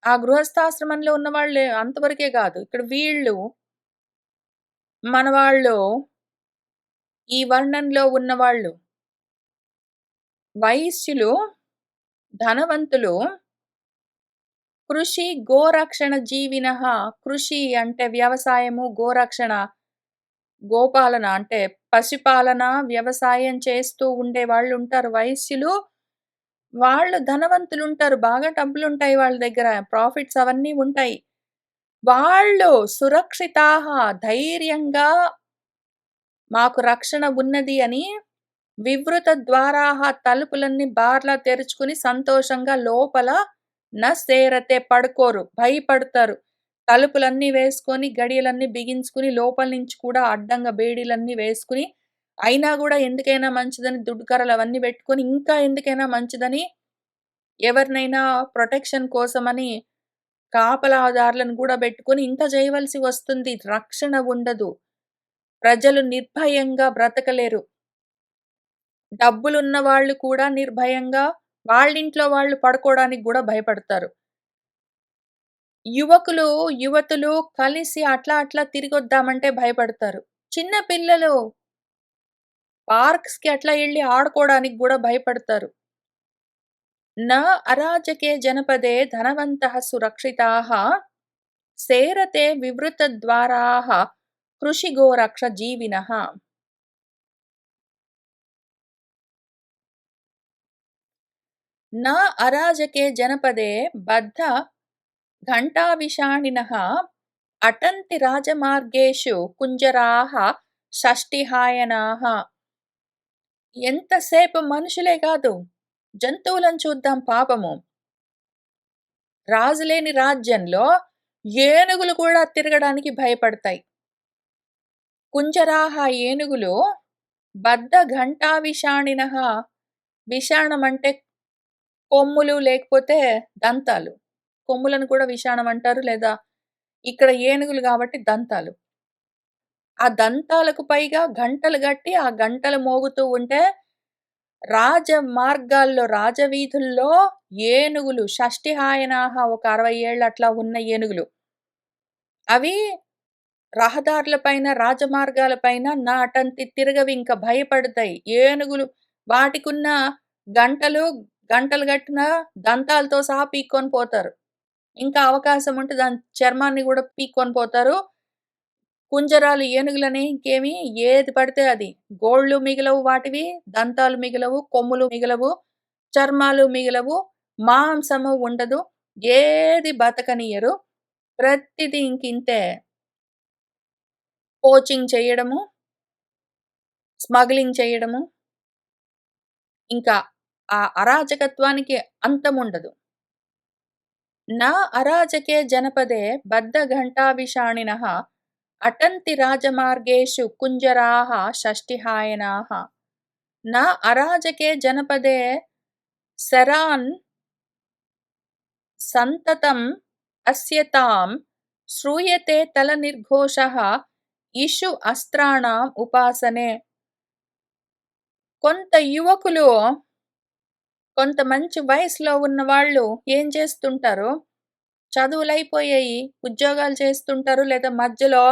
ఆ గృహస్థాశ్రమంలో ఉన్నవాళ్ళే అంతవరకే గాదు. ఇక్కడ వీళ్ళు మనవాళ్ళు ఈ వర్ణంలో ఉన్నవాళ్ళు వైశ్యులు, ధనవంతులు కృషి గోరక్షణ జీవినః. కృషి అంటే వ్యవసాయము, గోరక్షణ గోపాలన అంటే పశుపాలన, వ్యవసాయం చేస్తూ ఉండేవాళ్ళుంటారు వైశ్యులు. వాళ్ళు ధనవంతులుంటారు. బాగా డబ్బులుంటాయి వాళ్ళ దగ్గర. ప్రాఫిట్స్ అవన్నీ ఉంటాయి. వాళ్ళు సురక్షితాః ధైర్యంగా మాకు రక్షణ ఉన్నది అని వివృత ద్వారాః తలుపులన్నీ బార్లా తెరుచుకుని సంతోషంగా లోపల సేరతే పడుకోరు. భయపడతారు. తలుపులన్నీ వేసుకొని, గడియలన్నీ బిగించుకుని, లోపల నుంచి కూడా అడ్డంగా బేడీలన్నీ వేసుకుని, అయినా గూడా ఎందుకైనా మంచిదని దుడ్డుకర్రలు అవన్నీ పెట్టుకొని, ఇంకా ఎందుకైనా మంచిదని ఎవరినైనా ప్రొటెక్షన్ కోసమని కాపలాదారులను గూడా బెట్టుకొని ఇంత జేయవలసి వస్తుంది. రక్షణ ఉండదు. ప్రజలు నిర్భయంగా బ్రతకలేరు. డబ్బులున్న వాళ్ళు కూడా నిర్భయంగా వాళ్ళింట్లో వాళ్ళు పడుకోవడానికి గూడా భయపడతారు. యువకులు, యువతులు కలిసి అట్లా అట్లా తిరిగొద్దామంటే భయపడతారు. చిన్న పిల్లలు పార్క్స్‌కి అట్లా ఎళ్లి ఆడుకోవడానికి గూడా భయపడతారు. न अराजके जनपदे धनवन्तः सुरक्षिताः सेरते विवृतद्वाराः कृषिगोरक्षजीविनः. न अराजके जनपदे बद्ध घण्टाविषाणिनः अटन्ति राजमार्गेषु कुञ्जराः షష్టిహాయనాః. ఎంతసేపు మనుషులే కాదు, జంతువులను చూద్దాం పాపము. రాజులేని రాజ్యంలో ఏనుగులు కూడా తిరగడానికి భయపడతాయి. కుంజరాహ ఏనుగులు బద్ధ ఘంటా విషాణినః. విషాణం అంటే కొమ్ములు లేకపోతే దంతాలు. కొమ్ములను కూడా విషాణం అంటారు, లేదా ఇక్కడ ఏనుగులు కాబట్టి దంతాలు. ఆ దంతాలకు పైగా గంటలు గట్టి ఆ గంటలు మోగుతూ ఉంటే రాజ మార్గాల్లో, రాజవీధుల్లో ఏనుగులు షష్టిహాయనాహ ఒక 60 ఏళ్ళు అట్లా ఉన్న ఏనుగులు. అవి రహదారుల పైన, రాజమార్గాల పైన నాటంతి తిరగవింక భయపడతాయి. ఏనుగులు వాటికున్న గంటలు, గంటలు గట్టిన దంతాలతో సహా పీక్కొని పోతారు. ఇంకా అవకాశం ఉంటే దాని చర్మాన్ని గూడా పీక్కొని పోతారు. కుంజరాలు ఏనుగులని ఇంకేమి ఏది పడితే అది. గోళ్ళు మిగలవు వాటివి, దంతాలు మిగలవు, కొమ్ములు మిగలవు, చర్మాలు మిగలవు, మాంసము ఉండదు. ఏది బతకనియ్యరు. ప్రతిది ఇంకింతే. పోచింగ్ చేయడము, స్మగ్లింగ్ చేయడము, ఇంకా ఆ అరాచకత్వానికి అంతముండదు. నా అరాజకే జనపదే బద్ధఘంటాభిషాణినః అటంతి రాజమార్గేషు కుంజరాः షష్టిహాయనాः నా అరాజకే జనపదే శరాన్ సంతతం అస్యతాం శ్రూయతే తలనిర్ఘోషః ఇషు అస్త్రాణం ఉపాసనే. కొంత యువకులు, కొంత మంచి వయసులో ఉన్నవాళ్ళు ఏం చేస్తుంటారు, చదువులయిపోయాయి, ఉద్యోగాలు చేస్తుంటారు, లేదా మధ్యలో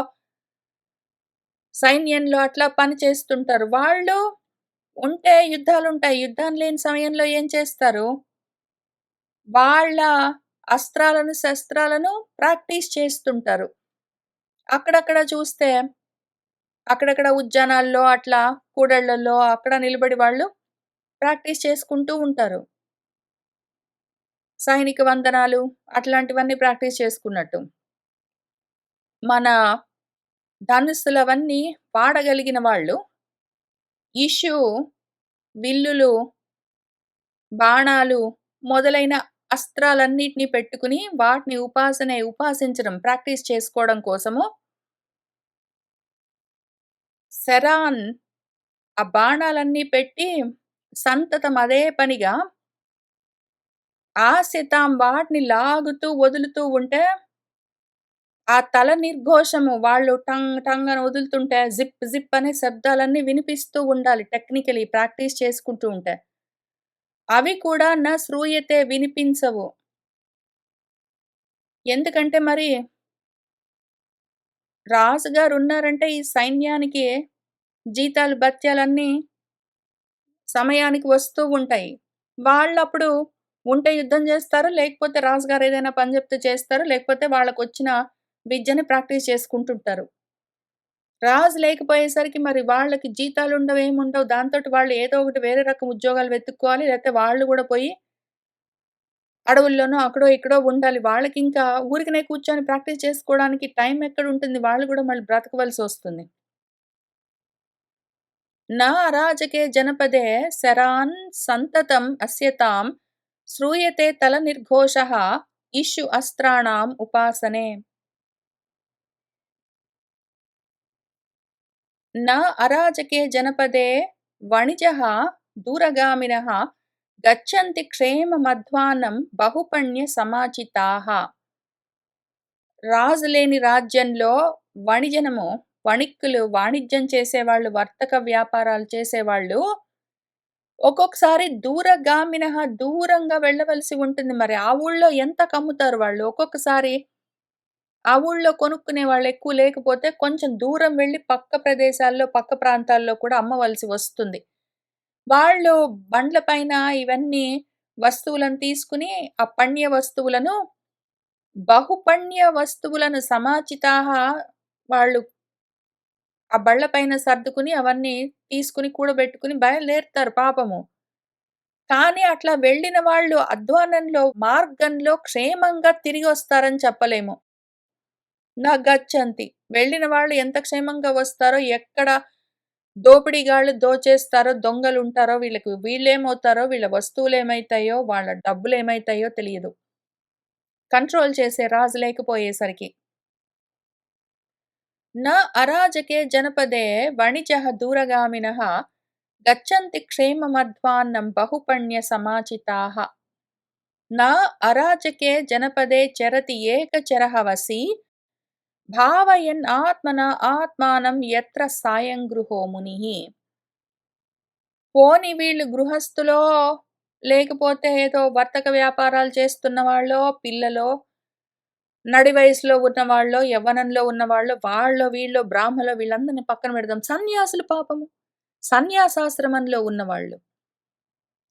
సైన్యంలో అట్లా పని చేస్తుంటారు. వాళ్ళు ఉంటే యుద్ధాలుంటాయి. యుద్ధం లేని సమయంలో ఏం చేస్తారు? వాళ్ళ అస్త్రాలను, శస్త్రాలను ప్రాక్టీస్ చేస్తుంటారు. అక్కడక్కడ చూస్తే, అక్కడక్కడ ఉద్యానాల్లో అట్లా కూడళ్లలో అక్కడ నిలబడి వాళ్ళు ప్రాక్టీస్ చేసుకుంటూ ఉంటారు. సైనిక వందనాలు అట్లాంటివన్నీ ప్రాక్టీస్ చేసుకున్నట్టు. మన ధనుస్సులవన్నీ వాడగలిగిన వాళ్ళు ఇషు, విల్లులు, బాణాలు మొదలైన అస్త్రాలన్నిటిని పెట్టుకుని వాటిని ఉపాసించడం, ప్రాక్టీస్ చేసుకోవడం కోసము శరాన్ ఆ బాణాలన్నీ పెట్టి సంతతం అదే పనిగా ఆస్యతాం వాటిని లాగుతూ, వదులుతూ ఉంటే ఆ తల నిర్ఘోషము వాళ్ళు టంగ్ టంగ్ అని వదులుతుంటే జిప్ జిప్ అనే శబ్దాలన్నీ వినిపిస్తూ ఉండాలి టెక్నికలీ ప్రాక్టీస్ చేసుకుంటూ ఉంటే. అవి కూడా శ్రూయతే వినిపించవు. ఎందుకంటే మరి రాజుగారున్నారంటే ఈ సైన్యానికి జీతాలు, భత్యాలన్నీ సమయానికి వస్తూ ఉంటాయి. వాళ్ళప్పుడు ఉంటే యుద్ధం జేస్తారు. లేకపోతే రాజుగారు ఏదైనా పని జెప్తే చేస్తారు. లేకపోతే వాళ్ళకొచ్చిన విద్యని ప్రాక్టీస్ చేసుకుంటుంటారు. రాజు లేకపోయేసరికి మరి వాళ్ళకి జీతాలుండవు, ఏముండవు. దాంతోటి వాళ్ళు ఏదో ఒకటి వేరే రకం ఉద్యోగాలు వెతుక్కోవాలి. లేకపోతే వాళ్ళు గూడా పోయి అడవుల్లోనో అక్కడో ఇక్కడో ఉండాలి. వాళ్ళకింకా ఊరికనే కూర్చొని ప్రాక్టీస్ చేసుకోవడానికి టైం ఎక్కడుంటుంది. వాళ్ళు గూడా మళ్ళీ బ్రతకవలసొస్తుంది. न अराजके जनपदे शरान् सन्ततम् अस्यतां श्रूयते तलनिर्घोषः इषु अस्त्राणाम् उपासने. न अराजके जनपदे वणिजः दूरगामिनः गच्छन्ति क्षेममध्वानं బహుపుణ్యసమాచితాః. రాజులేని రాజ్యంలో వణిజనము, వణిక్కులు, వాణిజ్యం చేసేవాళ్ళు, వర్తక వ్యాపారాలు చేసేవాళ్ళు ఒక్కొక్కసారి దూరగామినః దూరంగా వెళ్ళవలసి ఉంటుంది. మరి ఆ ఊళ్ళో ఎంతకమ్ముతారు వాళ్ళు? ఒక్కొక్కసారి ఆ ఊళ్ళో కొనుక్కునే వాళ్ళెక్కువ లేకపోతే కొంచెం దూరం వెళ్లి పక్క ప్రదేశాల్లో, పక్క ప్రాంతాల్లో కూడా అమ్మవలసి వస్తుంది. వాళ్ళు బండ్ల పైన ఇవన్నీ వస్తువులను తీసుకొని, ఆ పణ్య వస్తువులను బహుపణ్య వస్తువులను సమాచితాః వాళ్ళు ఆ బళ్ళ పైన సర్దుకుని అవన్నీ తీసుకొని కూడబెట్టుకొని బయలుదేరుతారు పాపము. కానీ అట్లా వెళ్ళిన వాళ్ళు అధ్వానంలో, మార్గంలో క్షేమంగా తిరిగొస్తారని చెప్పలేము. గచ్చంతి. వెళ్ళిన వాళ్ళు ఎంత క్షేమంగా వస్తారో, ఎక్కడ దోపిడీగాళ్ళు దోచేస్తారో, దొంగలుంటారో, వీళ్ళేమవుతారో, వీళ్ళ వస్తువులేమైతాయో, వాళ్ళ డబ్బులేమైతాయో తెలియదు. కంట్రోల్ చేసే రాజు లేకపోయేసరికి. అరాజకే జనపదే వణిజః దూరగామినః గచ్చంతి క్షేమమధ్వాన్నం బహుపుణ్య సమాచితాః. అరాజకే జనపదే చరతి ఏకచరః వసీ భావయన్ ఆత్మన ఆత్మానం యత్ర సాయం గృహో మునిః. పోనీ వీళ్ళు గృహస్థులో, లేకపోతే ఏదో వర్తక వ్యాపారాలు చేస్తున్న వాళ్ళో, పిల్లలో నడి వయసులో ఉన్నవాళ్ళో, యవ్వనంలో ఉన్నవాళ్ళో, వాళ్ళో, వీళ్ళో, బ్రాహ్మలో వీళ్ళందరిని పక్కన పెడదాం. సన్యాసులు పాపము. సన్యాసాశ్రమంలో ఉన్నవాళ్ళు.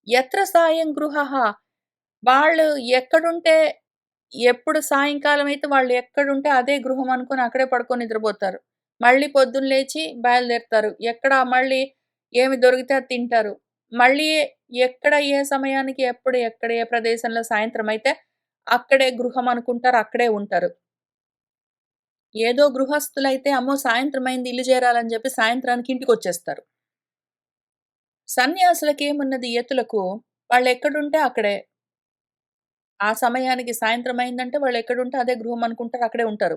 యత్ర సాయం గృహః వాళ్ళు ఎక్కడుంటే ఎప్పుడు సాయంకాలం అయితే వాళ్ళు ఎక్కడుంటే అదే గృహం అనుకోని అక్కడే పడుకొని నిద్రపోతారు. మళ్ళీ పొద్దున్న లేచి బయలుదేరుతారు. ఎక్కడ మళ్ళీ ఏమి దొరికితే అది తింటారు. మళ్ళీ ఎక్కడ ఏ సమయానికి ఎప్పుడు ఎక్కడ ఏ ప్రదేశంలో సాయంత్రం అయితే అక్కడే గృహం అనుకుంటారు. అక్కడే ఉంటారు. ఏదో గృహస్థులైతే అమ్మో! సాయంత్రం అయింది ఇల్లు చేరాలని చెప్పి సాయంత్రానికి ఇంటికొచ్చేస్తారు. సన్యాసులకేమున్నది యతులకు వాళ్ళెక్కడుంటే అక్కడే. ఆ సమయానికి సాయంత్రం అయిందంటే వాళ్ళెక్కడుంటే అదే గృహం అనుకుంటారు. అక్కడే ఉంటారు.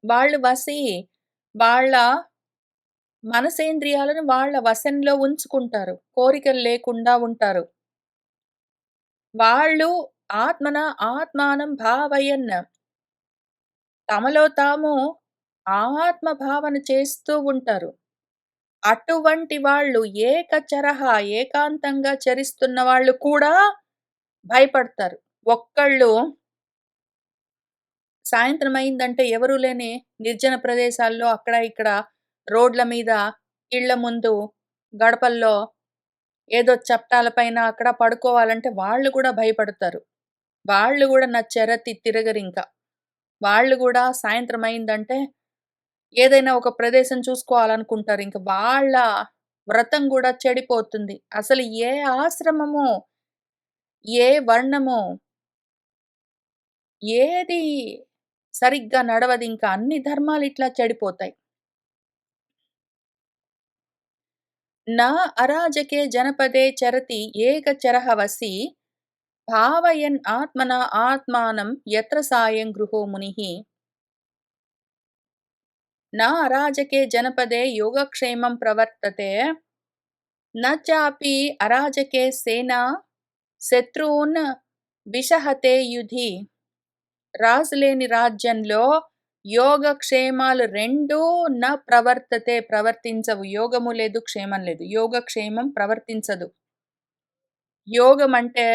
వాళ్ళు వాళ్ళ మనసేంద్రియాలను వాళ్ళ వశంలో ఉంచుకుంటారు. కోరికలు లేకుండా ఉంటారు. వాళ్ళు ఆత్మానం భావయన్ తమలో తాము ఆత్మ భావన చేస్తూ ఉంటారు. అటువంటి వాళ్ళు ఏకాంతంగా చరిస్తున్న వాళ్ళు కూడా భయపడతారు. ఒక్కళ్ళు సాయంత్రం అయిందంటే ఎవరు లేని నిర్జన ప్రదేశాల్లో అక్కడ ఇక్కడ రోడ్ల మీద, ఇళ్ళ ముందు, గడపల్లో ఏదో చప్టాల పైన అక్కడ పడుకోవాలంటే వాళ్ళు కూడా భయపడతారు. వాళ్ళు గూడా నా చెరతి తిరగరింక. వాళ్ళు గూడా సాయంత్రం అయిందంటే ఏదైనా ఒక ప్రదేశం చూసుకోవాలనుకుంటారు. ఇంక వాళ్ళ వ్రతం గూడా చెడిపోతుంది. అసలు ఏ ఆశ్రమమో, ఏ వర్ణమో, ఏది సరిగ్గా నడవదింక. అన్ని ధర్మాలిట్లా చెడిపోతాయి. నా అరాజకే జనపదే చరతి ఏకచరః వసి భావయన్ ఆత్మన ఆత్మానం యత్ర సాయం గృహో మునిః न अराजके जनपदे योगक्षेमं प्रवर्तते न चापि अराजके सेना శత్రువున్ విషహతే యుధి రాజులేని రాజ్యంలో యోగక్షేమాలు రెండూ ప్రవర్తించవు. యోగము లేదు, క్షేమం లేదు. యోగక్షేమం ప్రవర్తించదు. యోగం అంటే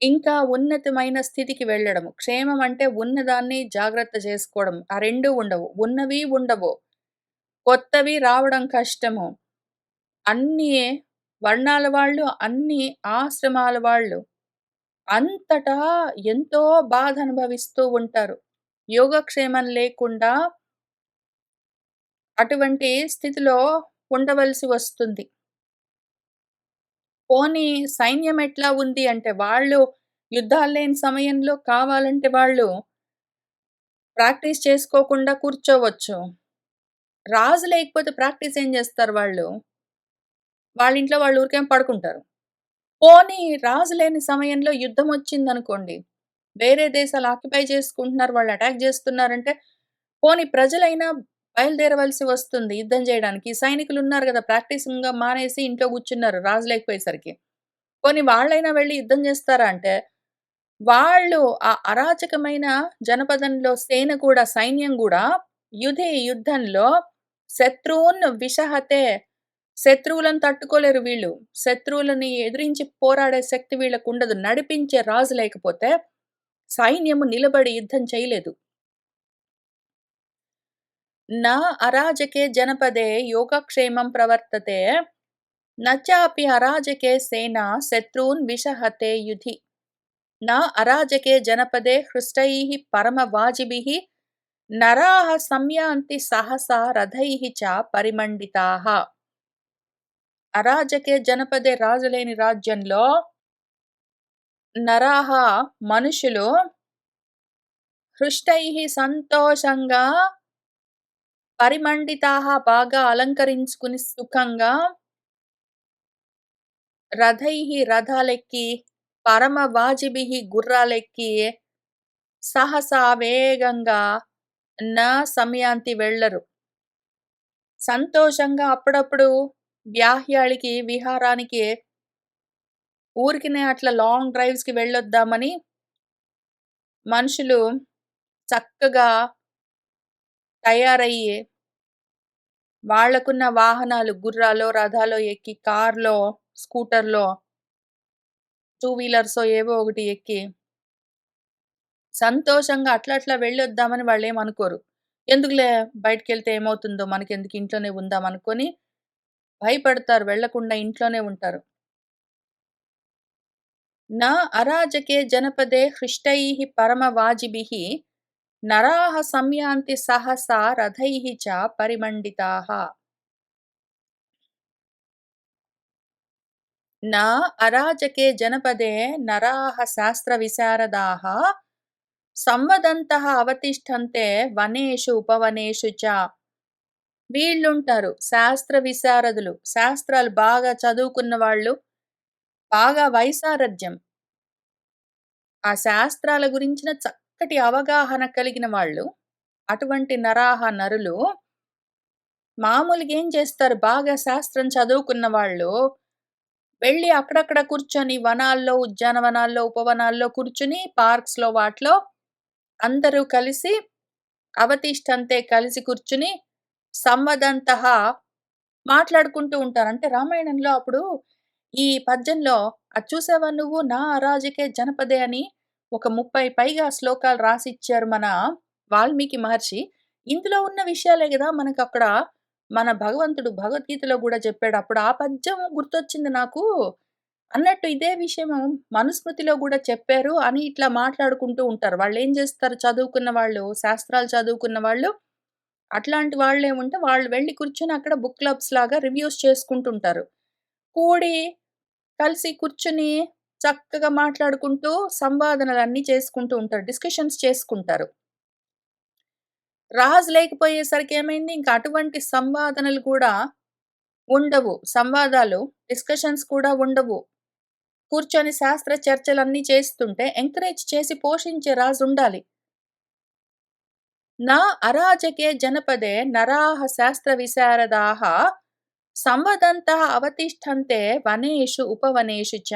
ఇంకా ఉన్నతమైన స్థితికి వెళ్ళడము. క్షేమం అంటే ఉన్నదాన్ని జాగ్రత్త చేసుకోవడం. ఆ 2 ఉండవు. ఉన్నవి ఉండవు. కొత్తవి రావడం కష్టము. అన్ని వర్ణాల వాళ్ళు, అన్ని ఆశ్రమాల వాళ్ళు అంతటా ఎంతో బాధ అనుభవిస్తూ ఉంటారు. యోగక్షేమం లేకుండా అటువంటి స్థితిలో ఉండవలసి వస్తుంది. పోనీ సైన్యం ఎట్లా ఉంది అంటే వాళ్ళు యుద్ధాలు లేని సమయంలో కావాలంటే వాళ్ళు ప్రాక్టీస్ చేసుకోకుండా కూర్చోవచ్చు. రాజు లేకపోతే ప్రాక్టీస్ ఏం చేస్తారు వాళ్ళు? వాళ్ళ ఇంట్లో వాళ్ళు ఊరికేం పడుకుంటారు. పోనీ రాజు లేని సమయంలో యుద్ధమొచ్చిందనుకోండి. వేరే దేశాలు ఆక్యుపై చేసుకుంటున్నారు. వాళ్ళు అటాక్ చేస్తున్నారంటే, పోనీ ప్రజలైనా బయలుదేరవలసి వస్తుంది యుద్ధం చేయడానికి. సైనికులున్నారు గదా! ప్రాక్టీసింగ్‌గా మానేసి ఇంట్లో కూర్చున్నారు రాజు లేకపోయేసరికి. పోనీ వాళ్ళైనా వెళ్లి యుద్ధం చేస్తారా అంటే, వాళ్ళు ఆ అరాచకమైన జనపదంలో సేన కూడా సైన్యం గూడా యుద్ధంలో శత్రువున్ విషహతే శత్రువులను తట్టుకోలేరు వీళ్ళు. శత్రువులని ఎదిరించి పోరాడే శక్తి వీళ్ళకుండదు. నడిపించే రాజు లేకపోతే సైన్యము నిలబడి యుద్ధం చేయలేదు. నా అరాజకే జనపదే యోగక్షేమం ప్రవర్తతే న చాపి అరాజకే సేన శత్రూన్ విషహతే యుధి. न अराजके जनपदे हृष्टैः परमवाजिभिः नराः संयान्ति सहसा रथैः च परिमण्डिताः. అరాజకే జనపదే రాజులేని రాజ్యంలో నరాహ మనుషులు హృష్టైః సంతోషంగా పరిమండితాః బాగా అలంకరించుకుని సుఖంగా రథైః రథాలెక్కి పరమవాజిభిః గుర్రాలెక్కి సహసా వేగంగా సమయాంతి వెళ్ళరు. సంతోషంగా అప్పుడప్పుడు విహారానికి ఊరికినే అట్లా లాంగ్ డ్రైవ్స్‌కి వెళ్ళొద్దామని మనుషులు చక్కగా తయారయ్యి వాళ్ళకున్న వాహనాలు గుర్రాలో, రథాలో ఎక్కి, కార్‌లో, స్కూటర్‌లో, టూ వీలర్సో ఏవో ఒకటి ఎక్కి సంతోషంగా అట్లా అట్లా వెళ్ళొద్దామని వాళ్ళేమనుకోరు. ఎందుకులే బయటికెళ్తే ఏమవుతుందో మనకెందుకు ఇంట్లోనే ఉందాం అనుకోని భయపడతారు. వెళ్ళకుండా ఇంట్లోనే ఉంటారు. न अराजके जनपदे हृष्टैः परमवाजिभिः नराः संयान्ति सहसा रथैः च परिमण्डिताः। न अराजके जनपदे नराः शास्त्रविशारदाः సంవదంతః అవతిష్ఠन्ते వనేషు ఉపవనేషు చ. వీళ్ళుంటారు శాస్త్ర విశారదులు. శాస్త్రాలు బాగా చదువుకున్న వాళ్ళు, బాగా వైశారథ్యం. ఆ శాస్త్రాల గురించిన చక్కటి అవగాహన కలిగిన వాళ్ళు. అటువంటి నరాహ నరులు మామూలుగా ఏం చేస్తారు, బాగా శాస్త్రం చదువుకున్న వాళ్ళు వెళ్ళి అక్కడక్కడ కూర్చొని వనాల్లో, ఉద్యానవనాల్లో, ఉపవనాల్లో కూర్చుని పార్క్స్‌లో వాటిలో అందరూ కలిసి అవతిష్టంతే కలిసి కూర్చుని సంవదంతః మాట్లాడుకుంటూ ఉంటారు. అంటే రామాయణంలో అప్పుడు ఈ పద్యంలో అది చూసావా నువ్వు 'నా అరాజకే జనపదే' అని ఒక 30 పైగా శ్లోకాలు రాసిచ్చారు మన వాల్మీకి మహర్షి. ఇందులో ఉన్న విషయాలే గదా! మనకక్కడ మన భగవంతుడు భగవద్గీతలో గూడా చెప్పాడు. అప్పుడు ఆ పద్యం గుర్తొచ్చింది నాకు. అన్నట్టు ఇదే విషయము మనుస్మృతిలో గూడా చెప్పారు అని ఇట్లా మాట్లాడుకుంటూ ఉంటారు. వాళ్ళేం జేస్తారు, చదువుకున్న వాళ్ళు, శాస్త్రాలు చదువుకున్న వాళ్ళు, అట్లాంటి వాళ్ళేముంటే వాళ్ళు వెళ్లి కూర్చొని అక్కడ బుక్ క్లబ్స్ లాగా రివ్యూస్ చేసుకుంటుంటారు. కూడి కలిసి కూర్చొని చక్కగా మాట్లాడుకుంటూ సంవాదనలన్నీ చేసుకుంటూ ఉంటారు. డిస్కషన్స్ చేసుకుంటారు. రాజు లేకపోయేసరికి ఏమైంది, ఇంక అటువంటి సంవాదనలు కూడా ఉండవు. సంవాదాలు, డిస్కషన్స్ కూడా ఉండవు. కూర్చొని శాస్త్ర చర్చలన్నీ చేస్తుంటే ఎంకరేజ్ చేసి పోషించే రాజుండాలి. నా అరాజకే జనపదే నరాః శాస్త్ర విశారదాః సంవదంతః అవతిష్ఠन्ते వనేషు ఉపవనేషు చ.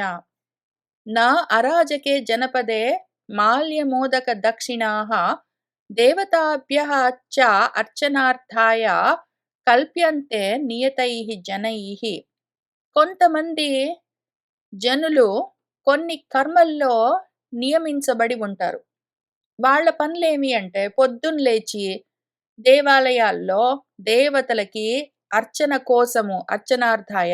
न अराजके जनपदे माल्यमोदक दक्षिणाः देवताभ्यः च अर्चनार्थाय కల్ప్యంతే నియతైః జనైః. కొంతమంది జనులు కొన్ని కర్మల్లో నియమించబడి ఉంటారు. వాళ్ళ పనులేమి అంటే పొద్దున్న లేచి దేవాలయాల్లో దేవతలకి అర్చన కోసము అర్చనార్థాయ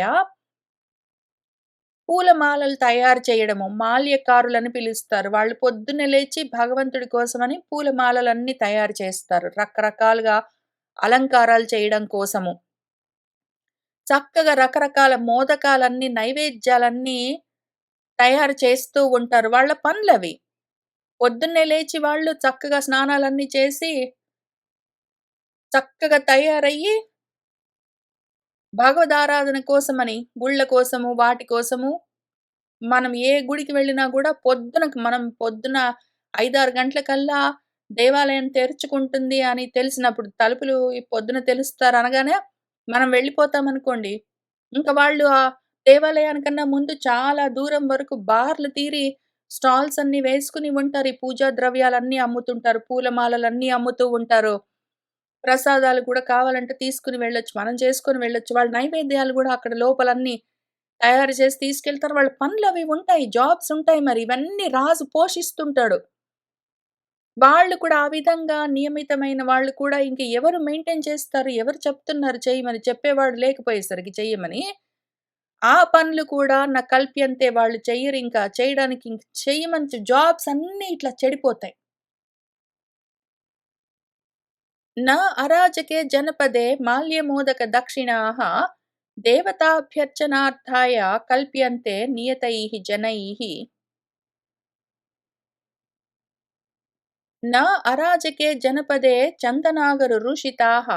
పూలమాలలు తయారు చేయడము. మాల్యకారులని పిలుస్తారు. వాళ్ళు పొద్దున్నే లేచి భగవంతుడి కోసమని పూలమాలలన్నీ తయారు చేస్తారు. రకరకాలుగా అలంకారాలు చేయడం కోసము. చక్కగా రకరకాల మోదకాలన్నీ, నైవేద్యాలన్నీ తయారు చేస్తూ ఉంటారు. వాళ్ళ పనులవి. పొద్దున్నే లేచి వాళ్ళు చక్కగా స్నానాలన్నీ చేసి, చక్కగా తయారయ్యి, భగవదారాధన కోసమని గుళ్ళ కోసము, వాటి కోసము మనం ఏ గుడికి వెళ్ళినా గూడా పొద్దున 5, 6 గంటలకల్లా దేవాలయం తెరుచుకుంటుంది అని తెలిసినప్పుడు తలుపులు ఈ పొద్దున తెరుస్తారనగానే మనం వెళ్ళిపోతామనుకోండి. ఇంక వాళ్ళు ఆ దేవాలయానికన్నా ముందు చాలా దూరం వరకు బార్లు తీరి స్టాల్స్ అన్నీ వేసుకొని ఉంటారు. ఈ పూజా ద్రవ్యాలన్నీ అమ్ముతుంటారు. పూలమాలలన్నీ అమ్ముతూ ఉంటారు. ప్రసాదాలు కూడా కావాలంటే తీసుకొని వెళ్ళొచ్చు. మనం చేసుకొని వెళ్ళొచ్చు. వాళ్ళ నైవేద్యాలు గూడా అక్కడ లోపలన్నీ తయారు చేసి తీసుకెళ్తారు. వాళ్ళ పనులవి ఉంటాయి. జాబ్స్ ఉంటాయి మరి. ఇవన్నీ రాజు పోషిస్తుంటాడు. వాళ్ళు కూడా ఆ విధంగా నియమితమైన వాళ్ళు కూడా ఇంక ఎవరు మెయింటైన్ చేస్తారు? ఎవరు చెప్తున్నారు చేయమని? చెప్పేవాడు లేకపోయేసరికి చెయ్యమని. ఆ పనులు కూడా కల్ప్యంతే వాళ్ళు చెయ్యరింకా. చేయడానికి ఇంక చెయ్యమని జాబ్స్ అన్నీ ఇట్లా చెడిపోతాయి. न अराजके जनपदे माल्यमोदक दक्षिणाः देवताभ्यर्चनार्थाय कल्प्यन्ते नियतैः जनैः. न अराजके जनपदे चन्दनागरुरुषिताः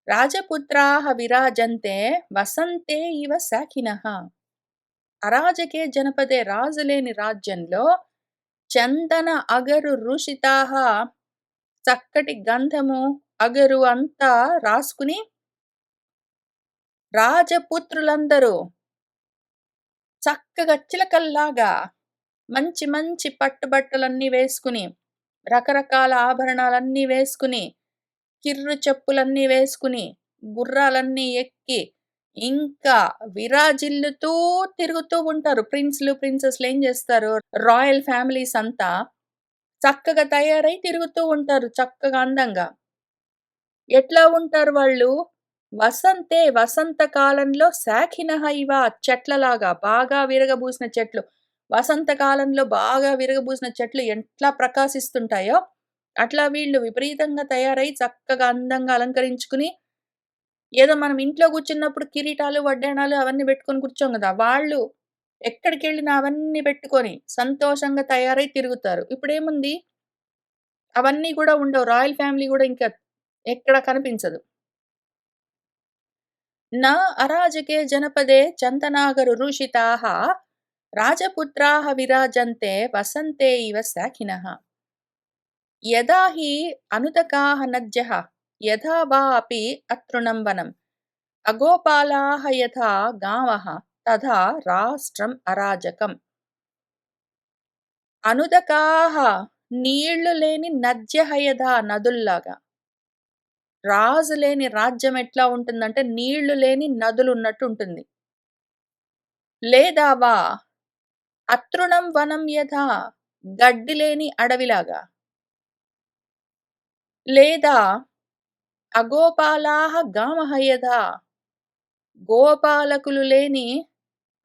राजपुत्राः विराजन्ते वसन्ते इव साखिनः. అరాజకే జనపదే రాజులేని రాజ్యంలో చందన అగరు ఋషితాహ చక్కటి గంధము, అగరు అంతా రాసుకుని రాజపుత్రులందరూ చక్కగా చిలకల్లాగా మంచి మంచి పట్టుబట్టలన్నీ వేసుకుని, రకరకాల ఆభరణాలన్నీ వేసుకుని, కిర్రు చెప్పులన్నీ వేసుకుని, గుర్రాలన్నీ ఎక్కి, ఇంకా విరాజిల్లుతూ తిరుగుతూ ఉంటారు. ప్రిన్స్‌లు, ప్రిన్సెస్‌లు ఏం చేస్తారు, రాయల్ ఫ్యామిలీస్ అంతా చక్కగా తయారై తిరుగుతూ ఉంటారు చక్కగా అందంగా. ఎట్లా ఉంటారు వాళ్ళు? వసంత కాలంలో శాఖినః ఇవ చెట్లలాగా బాగా విరగబూసిన చెట్లు. వసంత కాలంలో బాగా విరగబూసిన చెట్లు ఎట్లా ప్రకాశిస్తుంటాయో, అట్లా వీళ్ళు విపరీతంగా తయారై చక్కగా అందంగా అలంకరించుకుని, ఏదో మనం ఇంట్లో కూర్చున్నప్పుడు కిరీటాలు, వడ్డాణాలు అవన్నీ పెట్టుకొని కూర్చోం గదా! వాళ్ళు ఎక్కడికెళ్ళినా అవన్నీ పెట్టుకొని సంతోషంగా తయారై తిరుగుతారు. ఇప్పుడేముంది? అవన్నీ గూడా ఉండవు. రాయల్ ఫ్యామిలీ గూడా ఇంకా ఎక్కడ కనిపించదు. न अराजके जनपदे चन्दनागरुरुषिताः राजपुत्राः विराजन्ते वसन्ते इव साखिनः। यदा हि अनुदकाः नद्यः यथा वा अपि अतृणं वनम् अगोपालाः यथा गावः तथा राष्ट्रम् अराजकम्। అనుదకాహ నీళ్లు లేని నద్యః యథా నదుల్లాగా. రాజు లేని రాజ్యం ఎట్లా ఉంటుందంటే నీళ్లు లేని నదులున్నట్టు ఉంటుంది. లేదా వా అతృణం వనం యథా గడ్డి లేని అడవిలాగా. లేదా అగోపాలాహ గామః యథా గోపాలకులు లేని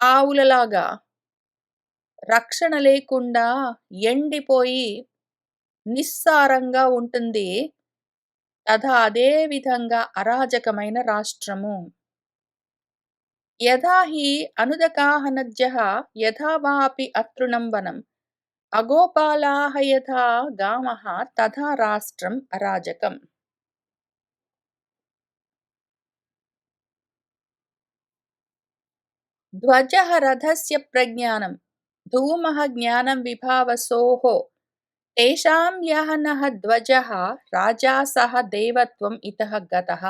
ఆవులలాగా రక్షణ లేకుండా ఎండిపోయి నిస్సారంగా ఉంటుంది. తథా అదే విధంగా అరాజకమైన రాష్ట్రము. యథా హి అనుదకాః నద్యః యథా వాపి అతృణం వనం అగోపాలాః యథా గామః తథా రాష్ట్రం అరాజకం. ధ్వజః రథస్య ప్రజ్ఞానం ధూమః జ్ఞానం విభావసోః తేషాం యః నః ధ్వజః రాజా సహ దేవత్వం ఇతః గతః.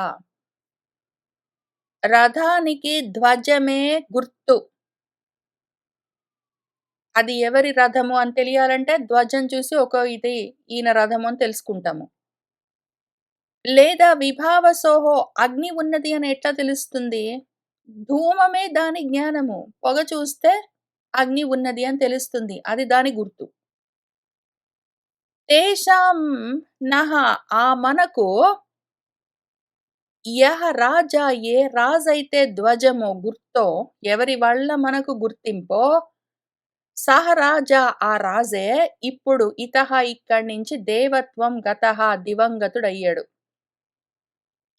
రథానికి ధ్వజమే గుర్తు. అది ఎవరి రథము అని తెలియాలంటే ధ్వజం చూసి ఇది ఈయన రథము అని తెలుసుకుంటాము. లేదా విభావసోహో అగ్ని ఉన్నది అని ఎట్లా తెలుస్తుంది? ధూమమే దాని జ్ఞానము. పొగ చూస్తే అగ్ని ఉన్నది అని తెలుస్తుంది. అది దాని గుర్తు. తేషాం నః ఆ మనకు యః రాజా ఏ రాజైతే ధ్వజమో గుర్తో ఎవరి వల్ల మనకు గుర్తింపో సహ రాజా ఆ రాజే ఇప్పుడు ఇతః ఇక్కడి నుంచి దేవత్వం గతః దివంగతుడయ్యాడు.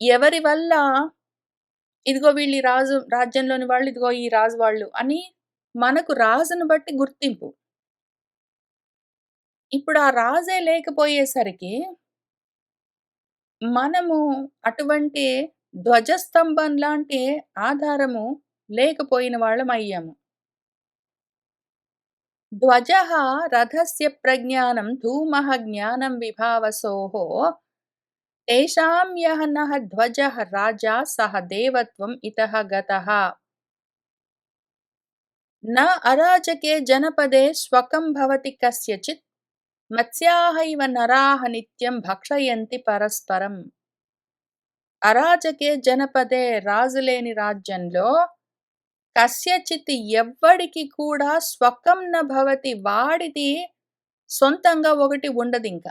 ఎవరి వల్ల ఇదిగో వీళ్ళు ఈ రాజు రాజ్యంలోని వాళ్ళు, ఇదిగో ఈ రాజు వాళ్ళు అని మనకు రాజును బట్టి గుర్తింపు. ఇప్పుడు ఆ రాజే లేకపోయేసరికి మనము అటువంటి ధ్వజస్తంభం లాంటి ఆధారము లేకపోయిన వాళ్ళమయ్యాము. ధ్వజః రథస్య ప్రజ్ఞానం ధూమః జ్ఞానం విభావసోః తేషాం యః నః ధ్వజః రాజా సహ దేవత్వం ఇతః గతః. న అరాజకే జనపదే స్వకం భవతి కస్యచిత్ మత్స్యాః ఇవ నరాః నిత్యం భక్షయంతి పరస్పరం. అరాజకే జనపదే రాజులేని రాజ్యంలో కస్యచిత్ ఎవ్వడికి కూడా స్వకం న భవతి వాడిది సొంతంగా ఒకటి ఉండదింక.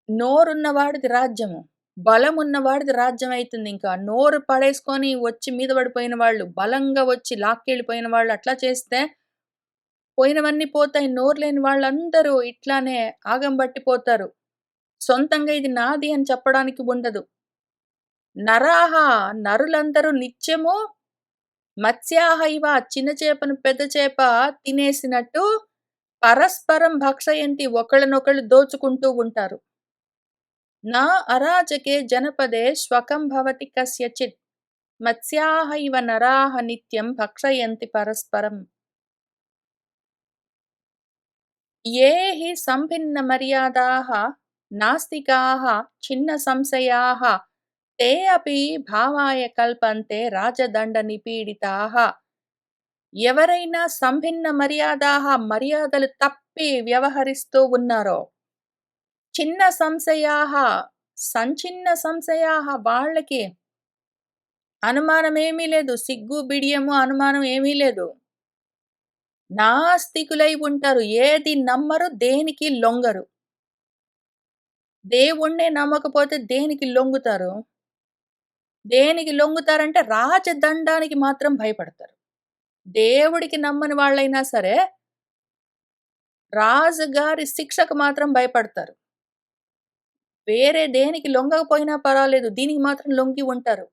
నోరున్నవాడిది రాజ్యము. బలమున్నవాడిది రాజ్యం అయితుందింక. నోరు పడేసుకొని వచ్చి మీద పడిపోయిన వాళ్ళు, బలంగా వచ్చి లాక్కెళ్ళిపోయిన వాళ్ళు అట్లా చేస్తే పోయినవన్నీ పోతాయి. నోరు లేని వాళ్ళందరూ ఇట్లానే ఆగం బట్టిపోతారు. సొంతంగా ఇది నాది అని చెప్పడానికి ఉండదు. నరాహ నరులందరూ నిత్యము మత్స్యాహ ఇవ చిన్న చేపను పెద్ద చేప తినేసినట్టు పరస్పరం భక్షయంతి ఒకళ్ళనొకళ్ళు దోచుకుంటూ ఉంటారు. నా అరాజకే జనపదే స్వకం భవతి కస్యచిత్ మత్స్యాః ఇవ నరాః నిత్యం భక్షయంతి పరస్పరం. ఏ హి సంభిన్న మర్యాదాః నాస్తికాః చిన్న సంశయాః తే అపి భావాయ కల్పంతే రాజదండ నిపీడితాః. ఎవరైనా సంభిన్న మర్యాదాః మర్యాదలు తప్పి వ్యవహరిస్తూ ఉన్నారో చిన్న సంశయాః సంచిన్న సంశయాః వాళ్ళకి అనుమానమేమీ లేదు. సిగ్గు, బిడియము, అనుమానం ఏమీ లేదు. నాస్తికులై ఉంటారు. ఏది నమ్మరు, దేనికి లొంగరు. దేవుడినే నమ్మకపోతే దేనికి లొంగుతారు? దేనికి లొంగుతారంటే రాజదండానికి మాత్రం భయపడతారు. దేవుడికి నమ్మని వాళ్ళైనా సరే, రాజుగారి శిక్షకు మాత్రం భయపడతారు. వేరే దేనికి లొంగకపోయినా పర్వాలేదు. దీనికి మాత్రం లొంగి ఉంటారు.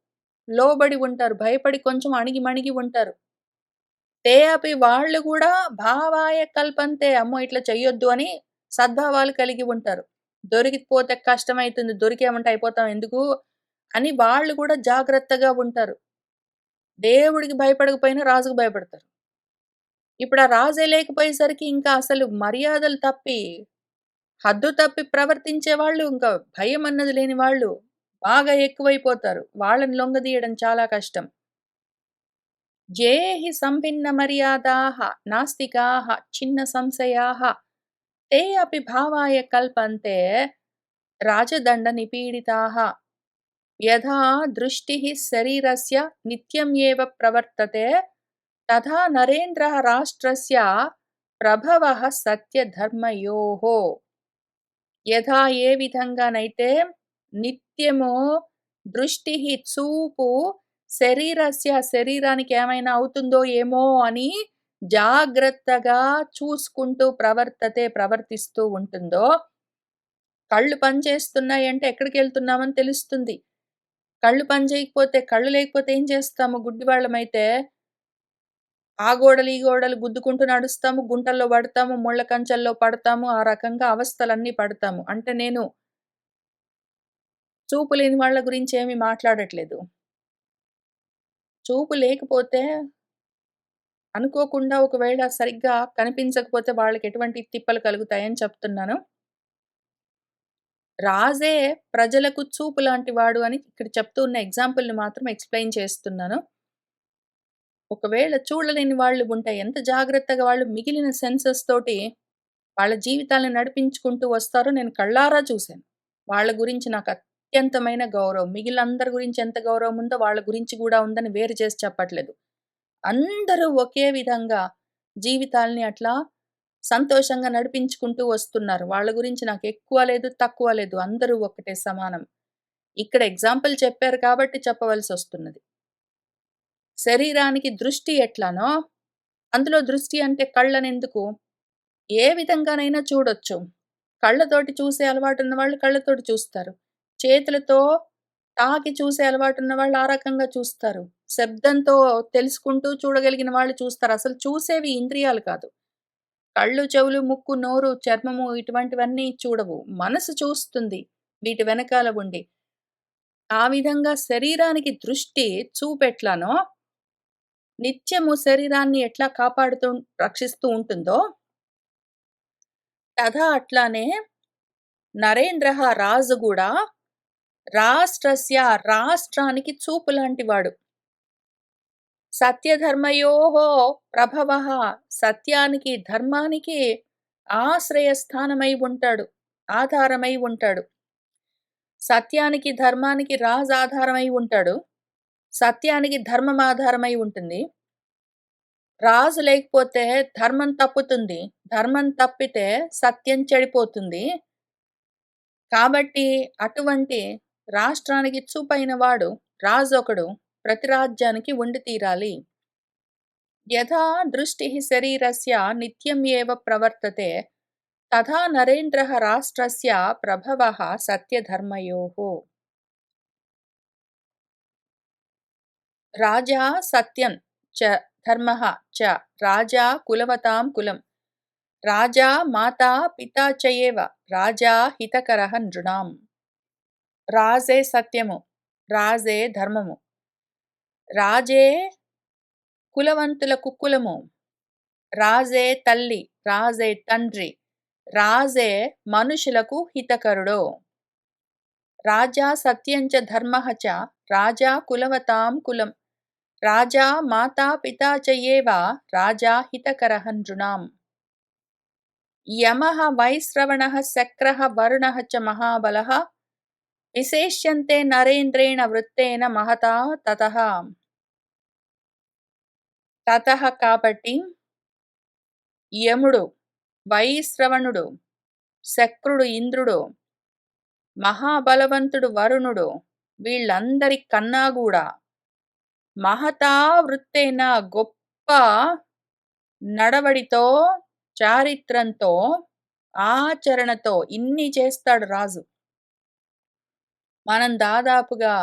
లోబడి ఉంటారు. భయపడి కొంచెం అణిగి మణిగి ఉంటారు. తే అపి వాళ్ళు గూడా భావాయ కల్పంతే. అమ్మో! ఇట్లా చెయ్యొద్దు అని సద్భావాలు కలిగి ఉంటారు. దొరికిపోతే కష్టమైతుంది. దొరికామంటే అయిపోతాం ఎందుకు అని వాళ్ళు గూడా జాగ్రత్తగా ఉంటారు. దేవుడికి భయపడకపోయినా రాజుకు భయపడతారు. ఇప్పుడు ఆ రాజే లేకపోయేసరికి ఇంకా అసలు మర్యాదలు తప్పి, హద్దు తప్పి ప్రవర్తించే వాళ్ళు ఇంకా భయం అన్నది లేని వాళ్ళు బాగా ఎక్కువైపోతారు. వాళ్ళని లొంగదీయడం చాలా కష్టం. జేహి సంభిన్న మర్యాదాః నాస్తికాః చిన్న సంశయాః తే అపి భావాయ కల్పంతే రాజదండ నిపీడితాః యథా దృష్టిః శరీరస్య నిత్యం ఏవ ప్రవర్తతే తథా నరేంద్రః రాష్ట్రస్య ప్రభవః సత్యధర్మయోః. యథా ఏ విధంగానైతే నిత్యము దృష్టిః చూపు శరీరానికి ఏమైనా అవుతుందో ఏమో అని జాగ్రత్తగా చూసుకుంటూ ప్రవర్తిస్తూ ఉంటుందో, కళ్ళు పనిచేస్తున్నాయంటే ఎక్కడికెళ్తున్నామని తెలుస్తుంది. కళ్ళు పని చేయకపోతే, కళ్ళు లేకపోతే ఏం చేస్తాము గుడ్డివాళ్ళమైతే? ఆ గోడలు, ఈ గోడలు గుద్దుకుంటూ నడుస్తాము, గుంటల్లో పడతాము, ముళ్ళ కంచెల్లో పడతాము, ఆ రకంగా అవస్థలన్నీ పడతాము. అంటే నేను చూపు లేని వాళ్ళ గురించి ఏమి మాట్లాడట్లేదు. చూపు లేకపోతే అనుకోకుండా ఒకవేళ సరిగ్గా కనిపించకపోతే వాళ్ళకెటువంటి తిప్పలు కలుగుతాయని చెప్తున్నాను. రాజే ప్రజలకు చూపు లాంటి వాడు అని ఇక్కడ చెప్తూ ఉన్న ఎగ్జాంపుల్‌ని మాత్రం ఎక్స్‌ప్లెయిన్ చేస్తున్నాను. ఒకవేళ చూడలేని వాళ్ళు ఉంటే ఎంత జాగ్రత్తగా వాళ్ళు మిగిలిన సెన్సెస్ తోటి వాళ్ళ జీవితాలను నడిపించుకుంటూ వస్తారో నేను కళ్ళారా చూసాను. వాళ్ళ గురించి నాకు అత్యంతమైన గౌరవం. మిగిలినందరి గురించి ఎంత గౌరవం ఉందో వాళ్ళ గురించి గూడా ఉందని వేరు చేసి చెప్పట్లేదు. అందరూ ఒకే విధంగా జీవితాల్ని అట్లా సంతోషంగా నడిపించుకుంటూ వస్తున్నారు. వాళ్ళ గురించి నాకు ఎక్కువ లేదు, తక్కువ లేదు. అందరూ ఒకటే సమానం. ఇక్కడ ఎగ్జాంపుల్ చెప్పారు కాబట్టి చెప్పవలసొస్తున్నది. శరీరానికి దృష్టి ఎట్లానో, అందులో దృష్టి అంటే కళ్ళనెందుకు? ఏ విధంగానైనా చూడొచ్చు. కళ్ళతోటి చూసే అలవాటున్న వాళ్ళు కళ్ళతోటి చూస్తారు. చేతులతో తాకి చూసే అలవాటున్న వాళ్ళు ఆ రకంగా చూస్తారు. శబ్దంతో తెలుసుకుంటూ చూడగలిగిన వాళ్ళు చూస్తారు. అసలు చూసేవి ఇంద్రియాలు కాదు. కళ్ళు, చెవులు, ముక్కు, నోరు, చర్మము ఇటువంటివన్నీ చూడవు. మనసు చూస్తుంది వీటి వెనకాల ఉండి. ఆ విధంగా శరీరానికి దృష్టి చూపెట్లానో, నిత్యము శరీరాన్ని ఎట్లా కాపాడుతూ, రక్షిస్తూ ఉంటుందో, తథా అట్లానే నరేంద్రః రాజు గూడా రాష్ట్రస్య రాష్ట్రానికి చూపు లాంటివాడు. సత్యధర్మయోః ప్రభవః సత్యానికి, ధర్మానికి ఆశ్రయస్థానమై ఉంటాడు. ఆధారమై ఉంటాడు. సత్యానికి, ధర్మానికి రాజు ఆధారమై ఉంటాడు. సత్యానికి ధర్మం ఆధారమై ఉంటుంది. రాజు లేకపోతే ధర్మం తప్పుతుంది. ధర్మం తప్పితే సత్యం చెడిపోతుంది. కాబట్టి అటువంటి రాష్ట్రానికి చూపైన వాడు రాజొకడు ప్రతి రాజ్యానికి ఉండి తీరాలి. యథా దృష్టిః శరీరస్య నిత్యం ఏవ ప్రవర్తతే తథా నరేంద్రః రాష్ట్రస్య ప్రభవః సత్యధర్మయోః. రాజా సత్యం చ ధర్మః చ రాజా కులవతాం కులం. రాజా మాతా పితా చ ఏవ రాజా హితకరః నృణాం. రాజే సత్యము, రాజే ధర్మము, రాజే కులవంతులకు కులము, రాజే తల్లి, రాజే తండ్రి, రాజే మనుషులకు హితకరుడు. రాజా సత్యం చ ధర్మః చ రాజా కులవతాం కులం. రాజా మాతా పితా చ ఏవ రాజా హితకరః నృణాం. యమః వైశ్రవణః శక్రః వరుణః చ మహాబలః విశేష్యంతే నరేంద్రేణ వృత్తేన మహతా తతః. తతః కాబట్టి యముడు, వైశ్రవణుడు, శక్రుడు ఇంద్రుడు, మహాబలవంతుడు వరుణుడు వీళ్ళందరి కన్నా గూడా మహతా వృత్తైన గొప్ప నడవడితో, చారిత్రంతో, ఆచరణతో ఇన్ని చేస్తాడు రాజు. మనం దాదాపుగా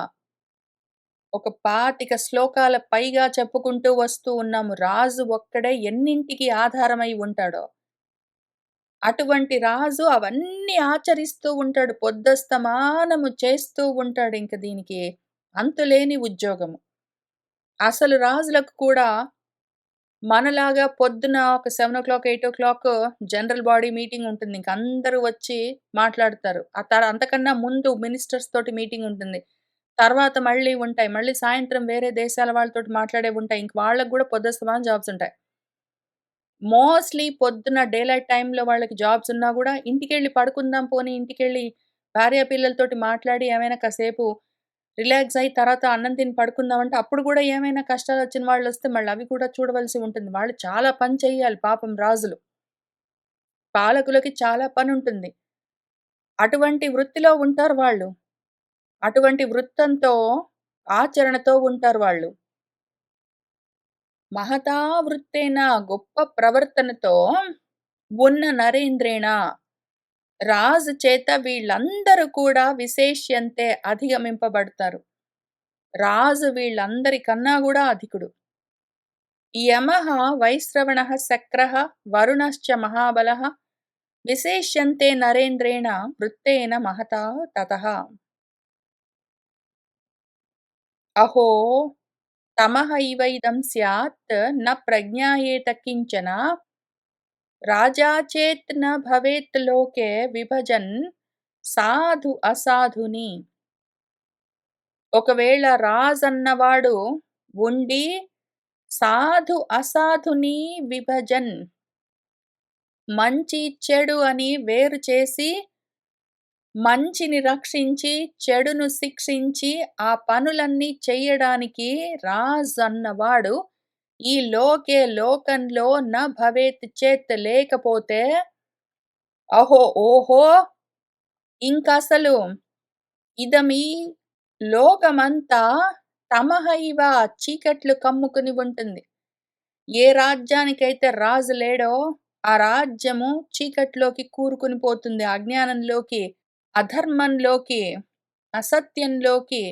ఒక 25 శ్లోకాల పైగా చెప్పుకుంటూ వస్తూ ఉన్నాము. రాజు ఒక్కడే ఎన్నింటికి ఆధారమై ఉంటాడో. అటువంటి రాజు అవన్నీ ఆచరిస్తూ ఉంటాడు. పొద్దస్తమానము చేస్తూ ఉంటాడు. ఇంక దీనికి అంతులేని ఉద్యోగము. అసలు రాజులకు కూడా మనలాగా పొద్దున ఒక 7:00, 8:00 జనరల్ బాడీ మీటింగ్ ఉంటుంది. ఇంక అందరూ వచ్చి మాట్లాడతారు. అంతకన్నా ముందు మినిస్టర్స్ తోటి మీటింగ్ ఉంటుంది. తర్వాత మళ్ళీ ఉంటాయి. మళ్ళీ సాయంత్రం వేరే దేశాల వాళ్ళతోటి మాట్లాడేవి ఉంటాయి. ఇంక వాళ్ళకి గూడా పొద్దస్తమానం జాబ్స్ ఉంటాయి. మోస్ట్‌లీ పొద్దున డేలైట్ టైమ్‌లో వాళ్ళకి జాబ్స్ ఉన్నా గూడా ఇంటికెళ్ళి పడుకుందాం పోనీ ఇంటికెళ్ళి భార్య పిల్లలతోటి మాట్లాడి ఏమైనా కాసేపు రిలాక్స్ అయ్యి తర్వాత అన్నం తిని పడుకుందామంటే అప్పుడు గూడా ఏమైనా కష్టాలొచ్చిన వాళ్ళొస్తే మళ్ళీ అవి కూడా చూడవలసి ఉంటుంది. వాళ్ళు చాలా పని చెయ్యాలి పాపం రాజులు. పాలకులకి చాలా పనుంటుంది. అటువంటి వృత్తిలో ఉంటారు వాళ్ళు. అటువంటి వృత్తంతో, ఆచరణతో ఉంటారు వాళ్ళు. మహతా వృత్తేన గొప్ప ప్రవర్తనతో ఉన్న నరేంద్రేణ రాజు చేత వీళ్ళందరూ కూడా విశేష్యంతే అధిగమింపబడతారు. రాజు వీళ్ళందరికన్నా గూడా అధికుడు. యమః వైశ్రవణః శక్రః వరుణశ్చ మహాబలః విశేష్యంతే నరేంద్రేణ వృత్తేన మహతా తతః. అహో తమః ఇవైదం స్యాత్ న ప్రజ్ఞాయేత కించన రాజా చేత్ న భవేత్ లోకే విభజన్ సాధు అసాధుని. ఒకవేళ రాజన్నవాడు ఉండి సాధు అసాధుని విభజన్ మంచి చెడు అని వేరు చేసి మంచిని రక్షించి చెడును శిక్షించి ఆ పనులన్నీ చెయ్యడానికి రాజు అన్నవాడు ఈ లోకంలో న భవేత్ చేత్ లేకపోతే అహో ఓహో ఇంకసలు ఇదమీ లోకమంతా తమహైవ చీకట్లు కమ్ముకుని ఉంటుంది. ఏ రాజ్యానికైతే రాజు లేడో ఆ రాజ్యము చీకట్లోకి కూరుకుని పోతుంది. అజ్ఞానంలోకి, అధర్మంలోకి, అసత్యంలోకి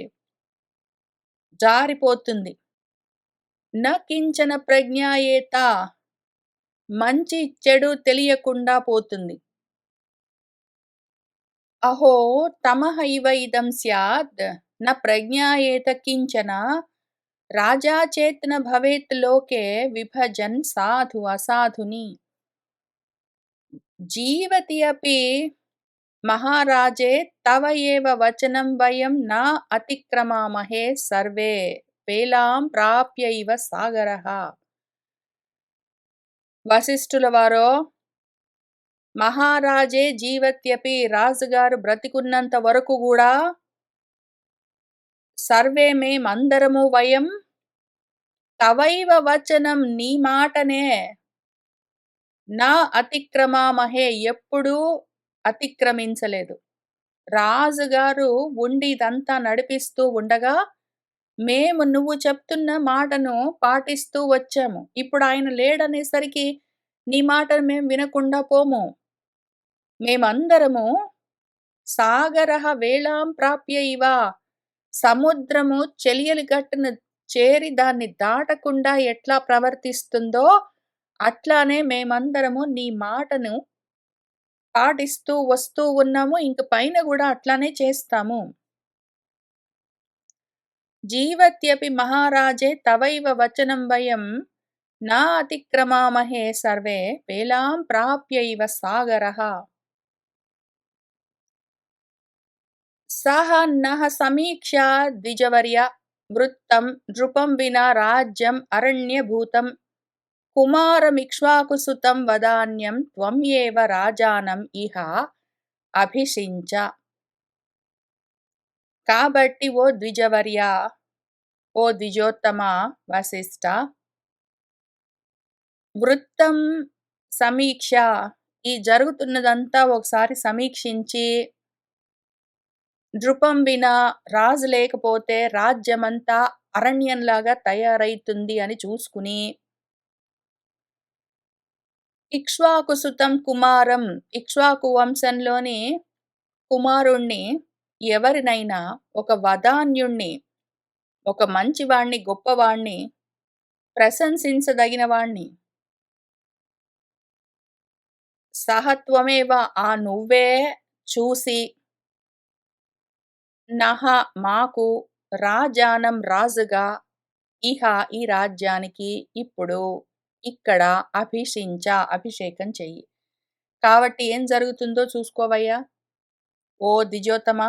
జారిపోతుంది. న కించన ప్రజ్ఞాయేత మంచి చెడు తెలియకుండా పోతుంది. అహో తమః ఇవ ఇదం స్యాద్ న ప్రజ్ఞాయేత కించన రాజా చేత్ న భవేత్ లోకే విభజన్ సాధు అసాధుని. జీవతి అపి మహారాజే తవ ఏవ వచనం వయం న అతిక్రమామహే సర్వే వేలాం ప్రాప్య ఇవ సాగరః. వశిష్ఠుల వారో, మహారాజే జీవత్యపి రాజుగారు బ్రతికున్నంత వరకు కూడా సర్వే మేమందరము వయం తవైవ వచనం నీ మాటనే నా అతిక్రమామహే ఎప్పుడూ అతిక్రమించలేదు. రాజుగారు ఉండి ఇదంతా నడిపిస్తూ ఉండగా మేము నువ్వు చెప్తున్న మాటను పాటిస్తూ వచ్చాము. ఇప్పుడు ఆయన లేడనేసరికి నీ మాటను మేము వినకుండా పోము. మేమందరము సాగరః వేళాం ప్రాప్య ఇవ సముద్రము చెలియలి గట్టును చేరి దాన్ని దాటకుండా ఎట్లా ప్రవర్తిస్తుందో అట్లానే మేమందరము నీ మాటను పాటిస్తూ వస్తూ ఉన్నాము. ఇంక పైన గూడా అట్లానే చేస్తాము. జీవత్యపి మహారాజే తవైవ వచనం వయం నా అతిక్రమామహే సర్వే వేలాం ప్రాప్య ఇవ సాగరః. సహ నః సమీక్ష్య ద్విజవర్య వృత్తం నృపం వినా రాజ్యం అరణ్యభూతం కుమారమిక్ష్వాకుసుతం వదాన్యం త్వం ఏవ రాజానం ఇహ అభిషించ. కాబట్టి ఓ ద్విజవర్య, ఓ ద్విజోత్తమ వశిష్ఠ, వృత్తం సమీక్ష ఈ జరుగుతున్నదంతా ఒకసారి సమీక్షించి, నృపం వినా రాజు లేకపోతే రాజ్యమంతా అరణ్యంలాగా తయారైతుంది అని చూసుకుని, ఇక్ష్వాకు సుతం కుమారం ఇక్ష్వాకు వంశంలోని కుమారుణ్ణి ఎవరినైనా ఒక వదాన్యుణ్ణి, ఒక మంచివాణ్ణి, గొప్పవాణ్ణి, ప్రశంసించదగిన వాణ్ణి, సహత్వమేవ నువ్వే చూసి, నహ మాకు రాజానం రాజుగా, ఇహ ఈ రాజ్యానికి ఇప్పుడు ఇక్కడ అభిషేకం చెయ్యి. కాబట్టి ఏం జరుగుతుందో చూసుకోవయ్యా ఓ ద్విజోత్తమ.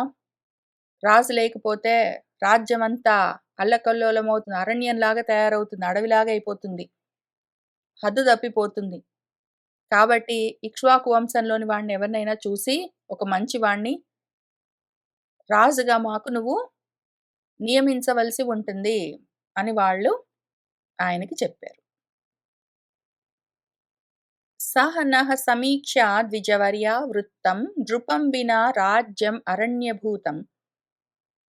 రాజు లేకపోతే రాజ్యమంతా అల్లకల్లోలమవుతుంది, అరణ్యంలాగా తయారవుతుంది, అడవిలాగా అయిపోతుంది, హద్దు తప్పిపోతుంది. కాబట్టి ఇక్ష్వాకు వంశంలోని వాడిని ఎవరినైనా చూసి ఒక మంచి వాణ్ణి రాజుగా మాకు నువ్వు నియమించవలసి ఉంటుంది అని వాళ్ళు ఆయనకి చెప్పారు. సహ నః సమీక్ష్య ద్విజవర్య వృత్తం నృపం వినా రాజ్యం అరణ్యభూతం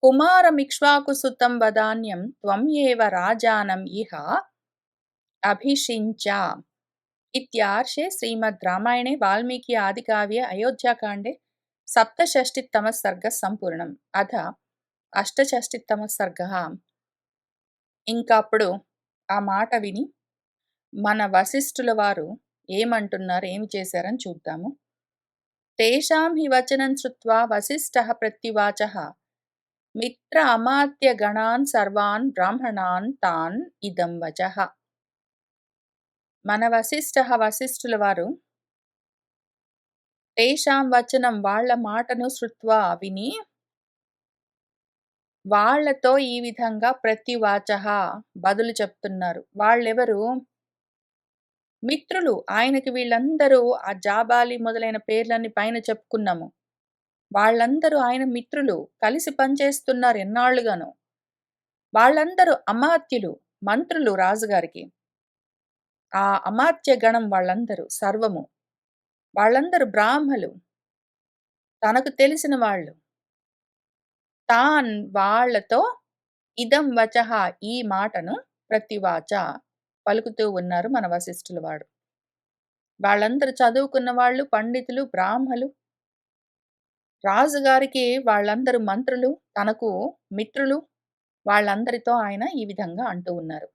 కుమారమిక్ష్వాకుసుతం వదాన్యం త్వం ఏవ రాజానం ఇహ అభిషించ. ఇత్యార్షే శ్రీమద్ రామాయణే వాల్మీకి ఆదికావ్యే అయోధ్యాకాండే సప్తషష్టితమః సర్గः సంపూర్ణం. అథ అష్టషష్టితమః సర్గः. ఇంకప్పుడు ఆ మాట విని మన వశిష్ఠుల వారు ఏమంటున్నారు, ఏమి చేశారని చూద్దాము. తేషాం హి వచనం శ్రుత్వా వశిష్ఠః ప్రత్యువాచః మిత్ర అమాత్య గణాన్ సర్వాన్ బ్రాహ్మణాన్ తాన్ ఇదం వచః. మన వశిష్ఠుల వారు తేషాం వచనం వాళ్ళ మాటను శ్రుత్వా విని వాళ్లతో ఈ విధంగా ప్రత్యువాచః బదులు చెప్తున్నారు. వాళ్ళెవరు? మిత్రులు. ఆయనకి వీళ్ళందరూ ఆ జాబాలి మొదలైన పేర్లన్నీ పైన చెప్పుకున్నాము. వాళ్ళందరూ ఆయన మిత్రులు, కలిసి పనిచేస్తున్నారు ఎన్నాళ్లుగాను. వాళ్ళందరూ అమాత్యులు, మంత్రులు రాజుగారికి. ఆ అమాత్య గణం వాళ్ళందరూ సర్వము. వాళ్ళందరూ బ్రాహ్మలు, తనకు తెలిసిన వాళ్ళు. తాన్ వాళ్లతో ఇదం వచః ఈ మాటను ప్రతివాచ పలుకుతూ ఉన్నారు మన వశిష్ఠుల వాడు. వాళ్ళందరూ చదువుకున్న వాళ్ళు, పండితులు, బ్రాహ్మలు. రాజుగారికి వాళ్ళందరూ మంత్రులు, తనకు మిత్రులు. వాళ్ళందరితో ఆయన ఈ విధంగా అంటూ ఉన్నారు.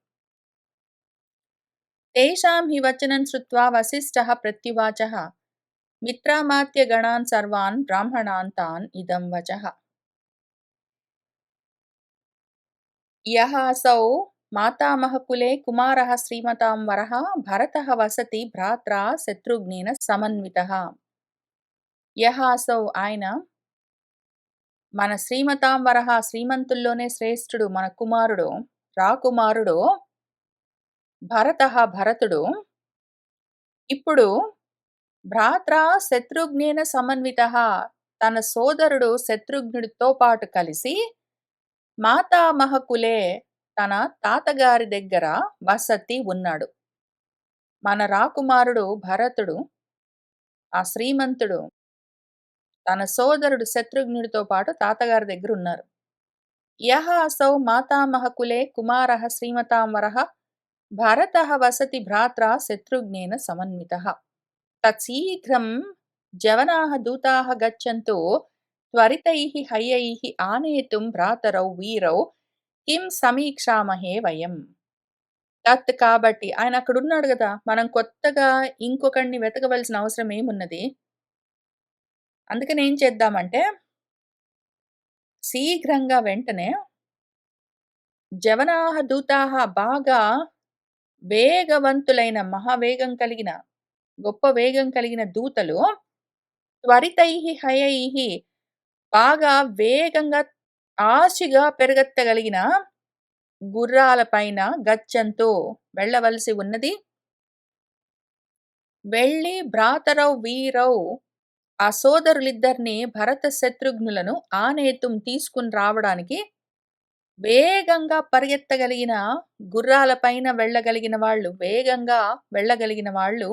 తేషాం హి వచనం శ్రుత్వా వశిష్ఠః ప్రత్యువాచః మిత్రామాత్య గణాన్ సర్వాన్ బ్రాహ్మణాన్ తాన్ ఇదం వచః. యః అసౌ మాతామహ కులే కుమారః శ్రీమతాం వరః భరతః వసతి భ్రాత్రా శత్రుఘ్నేన సమన్వితః. యః అసౌ ఆయన మన శ్రీమతాం వరః శ్రీమంతుల్లోనే శ్రేష్ఠుడు, మన కుమారుడు, రాకుమారుడు భరతుడు. ఇప్పుడు భ్రాత్రా శత్రుఘ్నేన సమన్వితః తన సోదరుడు శత్రుఘ్నుడితో పాటు కలిసి మాతామహ కులే తన తాతగారి దగ్గర వసతి ఉన్నాడు. మన రాకుమారుడు భరతుడు, ఆ శ్రీమంతుడు, తన సోదరుడు శత్రుఘ్నుడితో పాటు తాతగారి దగ్గర ఉన్నారు. యః అసౌ మాతామహ కులే కుమారః శ్రీమతాం వరః భరతః వసతి భ్రాత్రా శత్రుఘ్నేన సమన్వితః. తత్శీఘ్రం జవనాః దూతాః గచ్చन्तు త్వరితైః హయ్యైః ఆనేతుం భ్రాతరౌ వీరౌ కిం సమీక్షామహే వయం. తత్ కాబట్టి ఆయన అక్కడ ఉన్నాడు కదా, మనం కొత్తగా ఇంకొకడిని వెతకవలసిన అవసరం ఏమున్నది? అందుకని ఏం చేద్దామంటే శీఘ్రంగా వెంటనే జవనాః దూతాః బాగా వేగవంతులైన, మహావేగం కలిగిన, గొప్ప వేగం కలిగిన దూతలు త్వరితైః హయైః బాగా వేగంగా ఆశగా పెరగెత్తగలిగిన గుర్రాల పైన గచ్చంతో వెళ్ళవలసి ఉన్నది. వెళ్ళి భ్రాతరౌ వీరౌ ఆ సోదరులిద్దరిని భరత శత్రుఘ్నులను ఆనేతుం తీసుకుని రావడానికి వేగంగా పరిగెత్తగలిగిన గుర్రాల పైన వెళ్ళగలిగిన వాళ్ళు, వేగంగా వెళ్ళగలిగిన వాళ్ళు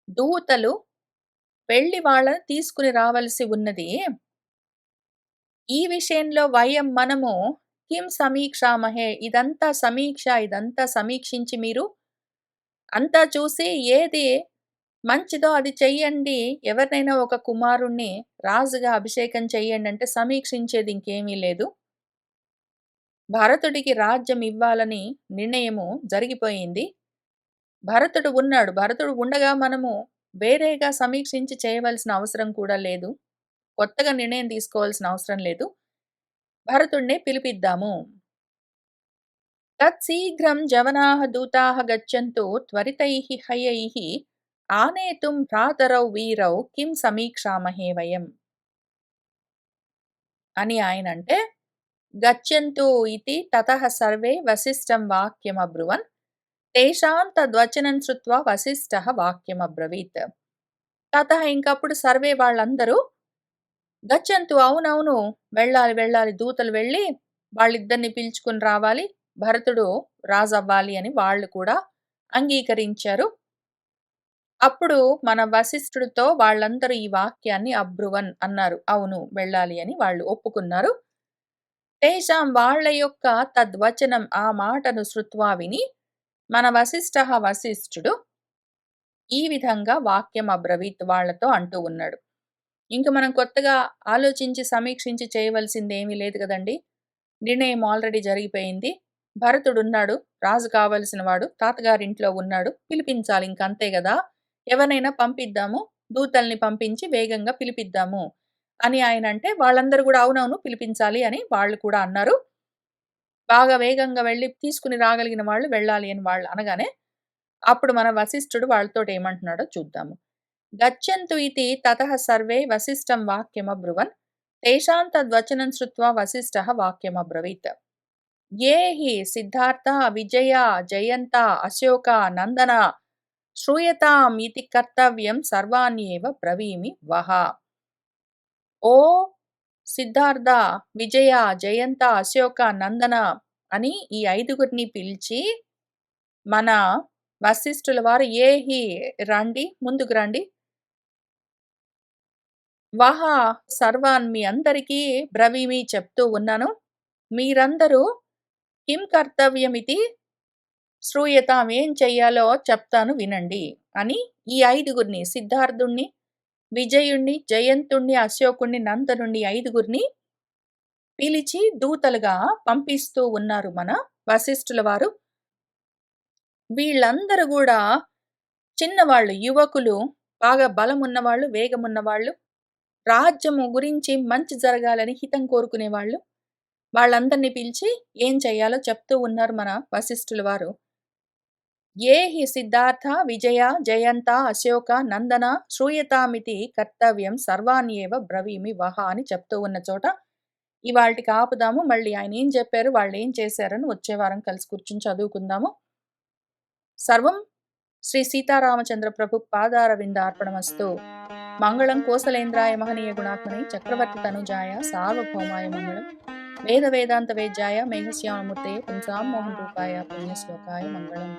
దూతలు పెళ్లి వాళ్ళని తీసుకుని రావలసి ఉన్నది. ఈ విషయంలో మనము కిం సమీక్షామహే, ఇదంతా సమీక్షించి మీరు అంతా చూసి ఏది మంచిదో అది చెయ్యండి. ఎవరినైనా ఒక కుమారుణ్ణి రాజుగా అభిషేకం చెయ్యండి అంటే సమీక్షించేది ఇంకేమీ లేదు. భరతుడికి రాజ్యం ఇవ్వాలని నిర్ణయము జరిగిపోయింది. భరతుడు ఉన్నాడు. భరతుడు ఉండగా మనము వేరేగా సమీక్షించి చేయవలసిన అవసరం కూడా లేదు. కొత్తగా నిర్ణయం తీసుకోవాల్సిన అవసరం లేదు. భరతుడినే పిలిపిద్దాము. తత్శీఘ్రం జవనాః దూతాః గచ్చन्तు త్వరితైః హయైః ఆనేతుం భ్రాతరౌ వీరౌ కిం సమీక్షామహే వయం అని ఆయనంటే, గచ్చन्तు ఇతి తతః సర్వే వసిష్ఠం వాక్యమబ్రువన్ తేషాం తద్వచనం శ్రుత్వా వసిష్ఠః వాక్యమబ్రవీత్. తతః ఇంకప్పుడు సర్వే వాళ్ళందరూ గచ్చంతు అవునవును వెళ్ళాలి దూతలు వెళ్ళి వాళ్ళిద్దరిని పిలుచుకుని రావాలి, భరతుడు రాజవ్వాలి అని వాళ్ళు కూడా అంగీకరించారు. అప్పుడు మన వశిష్ఠుడితో వాళ్ళందరూ ఈ వాక్యాన్ని అబ్రువన్ అన్నారు. అవును వెళ్ళాలి అని వాళ్ళు ఒప్పుకున్నారు. తేషాం వాళ్ళ యొక్క తద్వచనం ఆ మాటను శ్రుత్వా విని మన వశిష్ఠుడు ఈ విధంగా వాక్యం అబ్రవీత్ వాళ్ళతో అంటూ ఉన్నాడు. ఇంక మనం కొత్తగా ఆలోచించి సమీక్షించి చేయవలసిందేమీ లేదు కదండి. నిర్ణయం ఆల్రెడీ జరిగిపోయింది. భరతుడున్నాడు, రాజు కావలసిన వాడు, తాతగారింట్లో ఉన్నాడు, పిలిపించాలి ఇంకంతే గదా. ఎవరినైనా పంపిద్దాము, దూతల్ని పంపించి వేగంగా పిలిపిద్దాము అని ఆయనంటే వాళ్ళందరూ గూడా అవునవును పిలిపించాలి అని వాళ్ళు కూడా అన్నారు. బాగా వేగంగా వెళ్ళి తీసుకుని రాగలిగిన వాళ్ళు వెళ్ళాలి అని వాళ్ళు అనగానే అప్పుడు మన వశిష్ఠుడు వాళ్ళతోటేమంటున్నాడో చూద్దాము. గచ్చन्तు ఇతి తతః సర్వే వసిష్ఠం వాక్యమబ్రువన్ తేషాం తద్వచనం శ్రుత్వా వసిష్ఠః వాక్యమబ్రవీత్. ఏ హి సిద్ధార్థ విజయ జయంత అశోక నందన శ్రూయతాం ఇతి కర్తవ్యం సర్వాణ్యేవ బ్రవీమి వహ. ఓ సిద్ధార్థ విజయ జయంత అశోక నందన అని ఈ ఐదుగురిని పిలిచి మన వశిష్ఠుల వారు ఏహి రండి, ముందుకు రండి, వహ సర్వాన్ మీ అందరికీ బ్రవీమి చెప్తూ ఉన్నాను, మీరందరూ కిం కర్తవ్యమితి శ్రూయతాం ఏం చెయ్యాలో చెప్తాను వినండి అని ఈ ఐదుగురిని సిద్ధార్థుణ్ణి, విజయుణ్ణి, జయంతుణ్ణి, అశోకుణ్ణి, నందనుణ్ణి ఐదుగురిని పిలిచి దూతలుగా పంపిస్తూ ఉన్నారు మన వశిష్ఠుల వారు. వీళ్ళందరూ కూడా చిన్నవాళ్ళు, యువకులు, బాగా బలమున్నవాళ్ళు, వేగమున్నవాళ్ళు, రాజ్యము గురించి మంచి జరగాలని హితం కోరుకునేవాళ్ళు. వాళ్ళందరినీ పిలిచి ఏం చెయ్యాలో చెప్తూ ఉన్నారు మన వశిష్ఠుల వారు. ఏ హి సిద్ధార్థ విజయ జయంత అశోక నందన శ్రూయతామితి కర్తవ్యం సర్వాణ్యేవ బ్రవీమి వహ అని చెప్తూ ఉన్న చోట ఇవాళకి ఆపుదాము. మళ్ళీ ఆయన ఏం చెప్పారు, వాళ్ళు ఏం చేశారని వచ్చే వారం కలిసి కూర్చుని చదువుకుందాము. సర్వం శ్రీ సీతారామచంద్ర ప్రభు పాదారవిందార్పణమస్తు. మంగళం కోసలేంద్రాయ మహనీయ గుణాత్మనే చక్రవర్తి తనుజాయ సార్వభౌమాయ మంగళం. వేద వేదాంత వేద్యాయ మేఘశ్యామమూర్తయే పుంసాం మోహన్ రూపాయ పుణ్యశ్లోకాయ మంగళం.